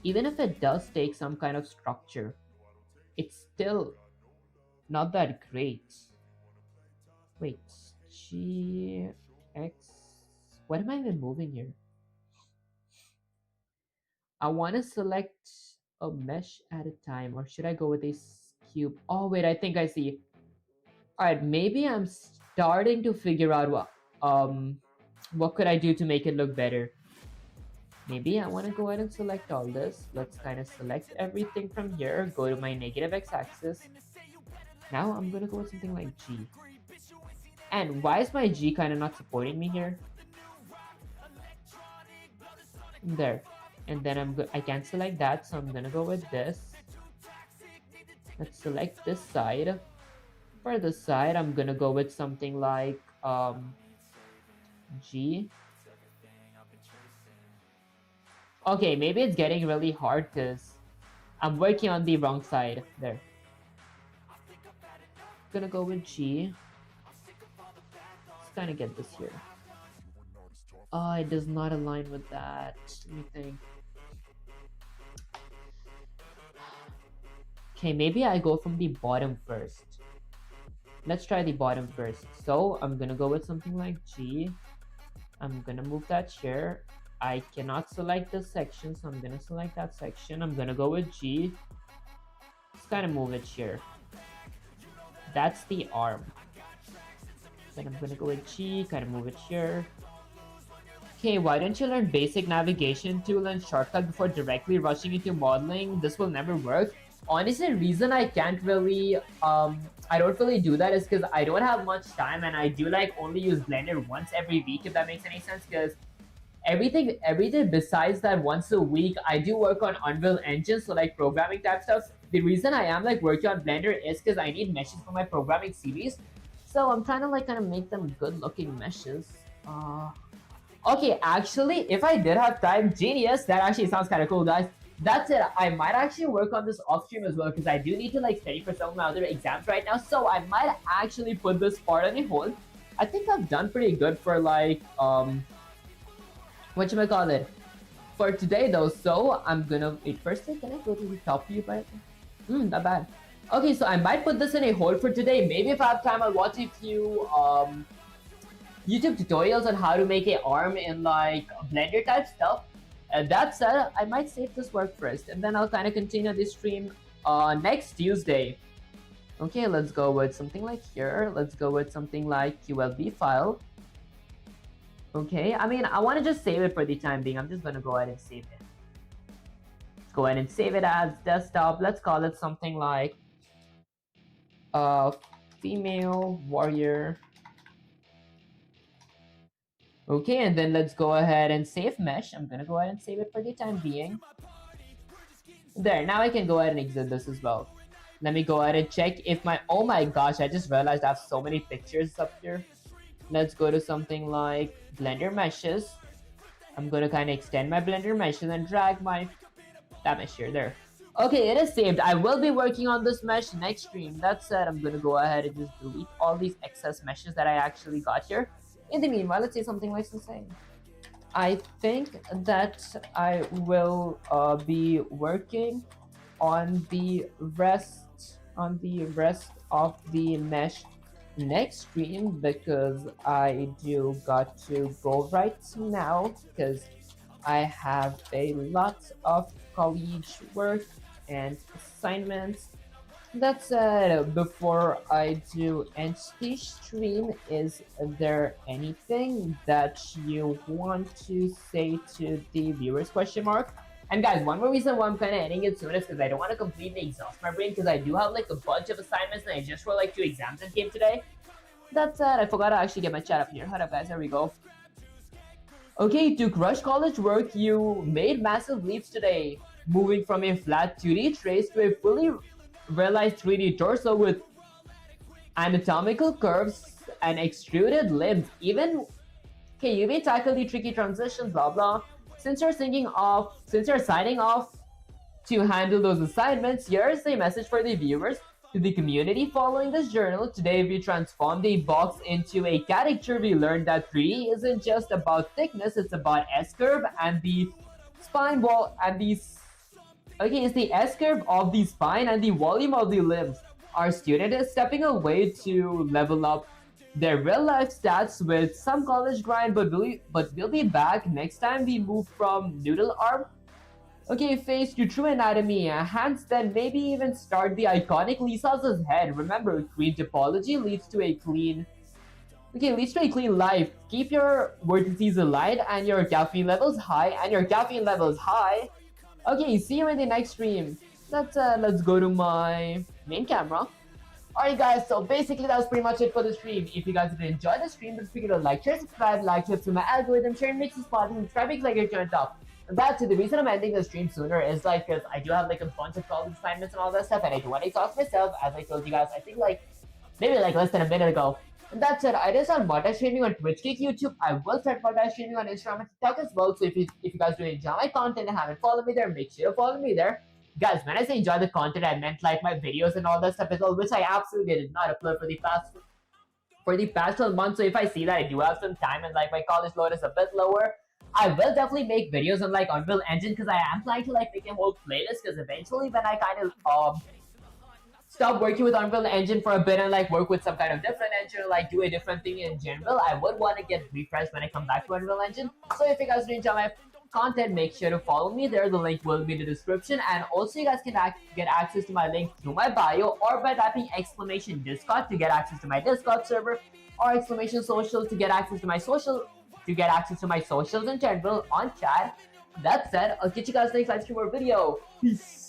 Even if it does take some kind of structure, it's still not that great. Wait, G, X. What am I even moving here? I want to select a mesh at a time, or should I go with a cube? Oh wait, I think I see. Alright, maybe I'm starting to figure out what could I do to make it look better. Maybe I want to go ahead and select all this. Let's kind of select everything from here. Go to my negative x-axis. Now I'm going to go with something like G. And why is my G kind of not supporting me here? There. And then I can't select that, so I'm going to go with this. Let's select this side. For the side, I'm going to go with something like G. Okay, maybe it's getting really hard because I'm working on the wrong side. There. Gonna go with G. Let's kind of get this here. Oh, it does not align with that. Let me think. Okay, maybe I go from the bottom first. Let's try the bottom first. So I'm gonna go with something like G. I'm gonna move that here. I cannot select this section, so I'm gonna select that section. I'm gonna go with G. Let's kind of move it here. That's the arm. Then I'm gonna go with G, kind of move it here. Okay, why don't you learn basic navigation tool and shortcut before directly rushing into modeling? This will never work. Honestly, the reason I can't really, I don't really do that is because I don't have much time, and I do like only use Blender once every week, if that makes any sense, because everything besides that once a week, I do work on Unreal Engine, so like programming type stuff. The reason I am like working on Blender is because I need meshes for my programming series. So I'm trying to like kind of make them good looking meshes. Okay, actually, if I did have time, genius, that actually sounds kind of cool, guys. That's it. I might actually work on this off stream as well, because I do need to like study for some of my other exams right now. So I might actually put this part on a hold. I think I've done pretty good for like whatchamacallit, for today though. So I'm gonna wait first. Can I go to the top view? But not bad. Okay, so I might put this in a hold for today. Maybe if I have time, I'll watch a few YouTube tutorials on how to make a arm in like Blender type stuff. That said, I might save this work first, and then I'll kind of continue this stream next Tuesday. Okay, let's go with something like here. Let's go with something like QLB file. Okay, I mean, I want to just save it for the time being. I'm just going to go ahead and save it. Let's go ahead and save it as desktop. Let's call it something like female warrior. Okay, and then let's go ahead and save mesh. I'm going to go ahead and save it for the time being. There, now I can go ahead and exit this as well. Let me go ahead and check if my... Oh my gosh, I just realized I have so many pictures up here. Let's go to something like Blender meshes. I'm going to kind of extend my Blender meshes and drag that mesh here. There. Okay, it is saved. I will be working on this mesh next stream. That said, I'm going to go ahead and just delete all these excess meshes that I actually got here. In the meanwhile, let's say something like insane. I think that I will be working on the rest of the mesh next stream, because I do got to go right now because I have a lot of college work and assignments. That said, before I do end the stream, is there anything that you want to say to the viewers, question mark? And guys, one more reason why I'm kind of ending it soon is because I don't want to completely exhaust my brain, because I do have like a bunch of assignments and I just wrote like 2 exams that came today. That said, I forgot to actually get my chat up here. Hold up guys, there we go. Okay, to crush college work, you made massive leaps today, moving from a flat 2D trace to a fully realized 3D torso with anatomical curves and extruded limbs. Even you may tackle the tricky transitions, blah blah. Since you're signing off to handle those assignments, here's a message for the viewers. To the community following this journal, today we transformed the box into a caricature. We learned that 3D isn't just about thickness, it's about S-curve and the spine wall and these. Okay, it's the S-curve of the spine and the volume of the limbs. Our student is stepping away to level up their real-life stats with some college grind, but we'll be back next time we move from noodle arm. Okay, face to true anatomy, hands, then maybe even start the iconic Lisa's head. Remember, clean topology leads to a clean life. Keep your vertices aligned and your caffeine levels high, Okay, see you in the next stream. Let's go to my main camera. Alright guys, so basically that was pretty much it for the stream. If you guys did enjoy the stream, don't forget to like, share, subscribe, like tips to my algorithm, share makes this part, and subscribing like you're turned up. And that's it. The reason I'm ending the stream sooner is like because I do have like a bunch of college assignments and all that stuff, and I do want to talk myself, as I told you guys, I think like maybe like less than a minute ago. And that's it. I just start multi-streaming on Twitch, Kick, YouTube. I will start multi-streaming on Instagram and TikTok as well. So if you guys do enjoy my content and haven't followed me there, make sure to follow me there. Guys, when I say enjoy the content, I meant like my videos and all that stuff as well, which I absolutely did not upload for the past 12 months. So if I see that I do have some time and like my college load is a bit lower, I will definitely make videos on like Unreal Engine, because I am planning to like make a whole playlist, because eventually when I kind of stop working with Unreal Engine for a bit and like work with some kind of different engine, or like do a different thing in general, I would want to get refreshed when I come back to Unreal Engine. So if you guys do enjoy my content, make sure to follow me there. The link will be in the description, and also you guys can get access to my link through my bio, or by typing exclamation Discord to get access to my Discord server, or exclamation social to get access to my socials in general on chat. That said, I'll catch you guys next live stream or video. Peace.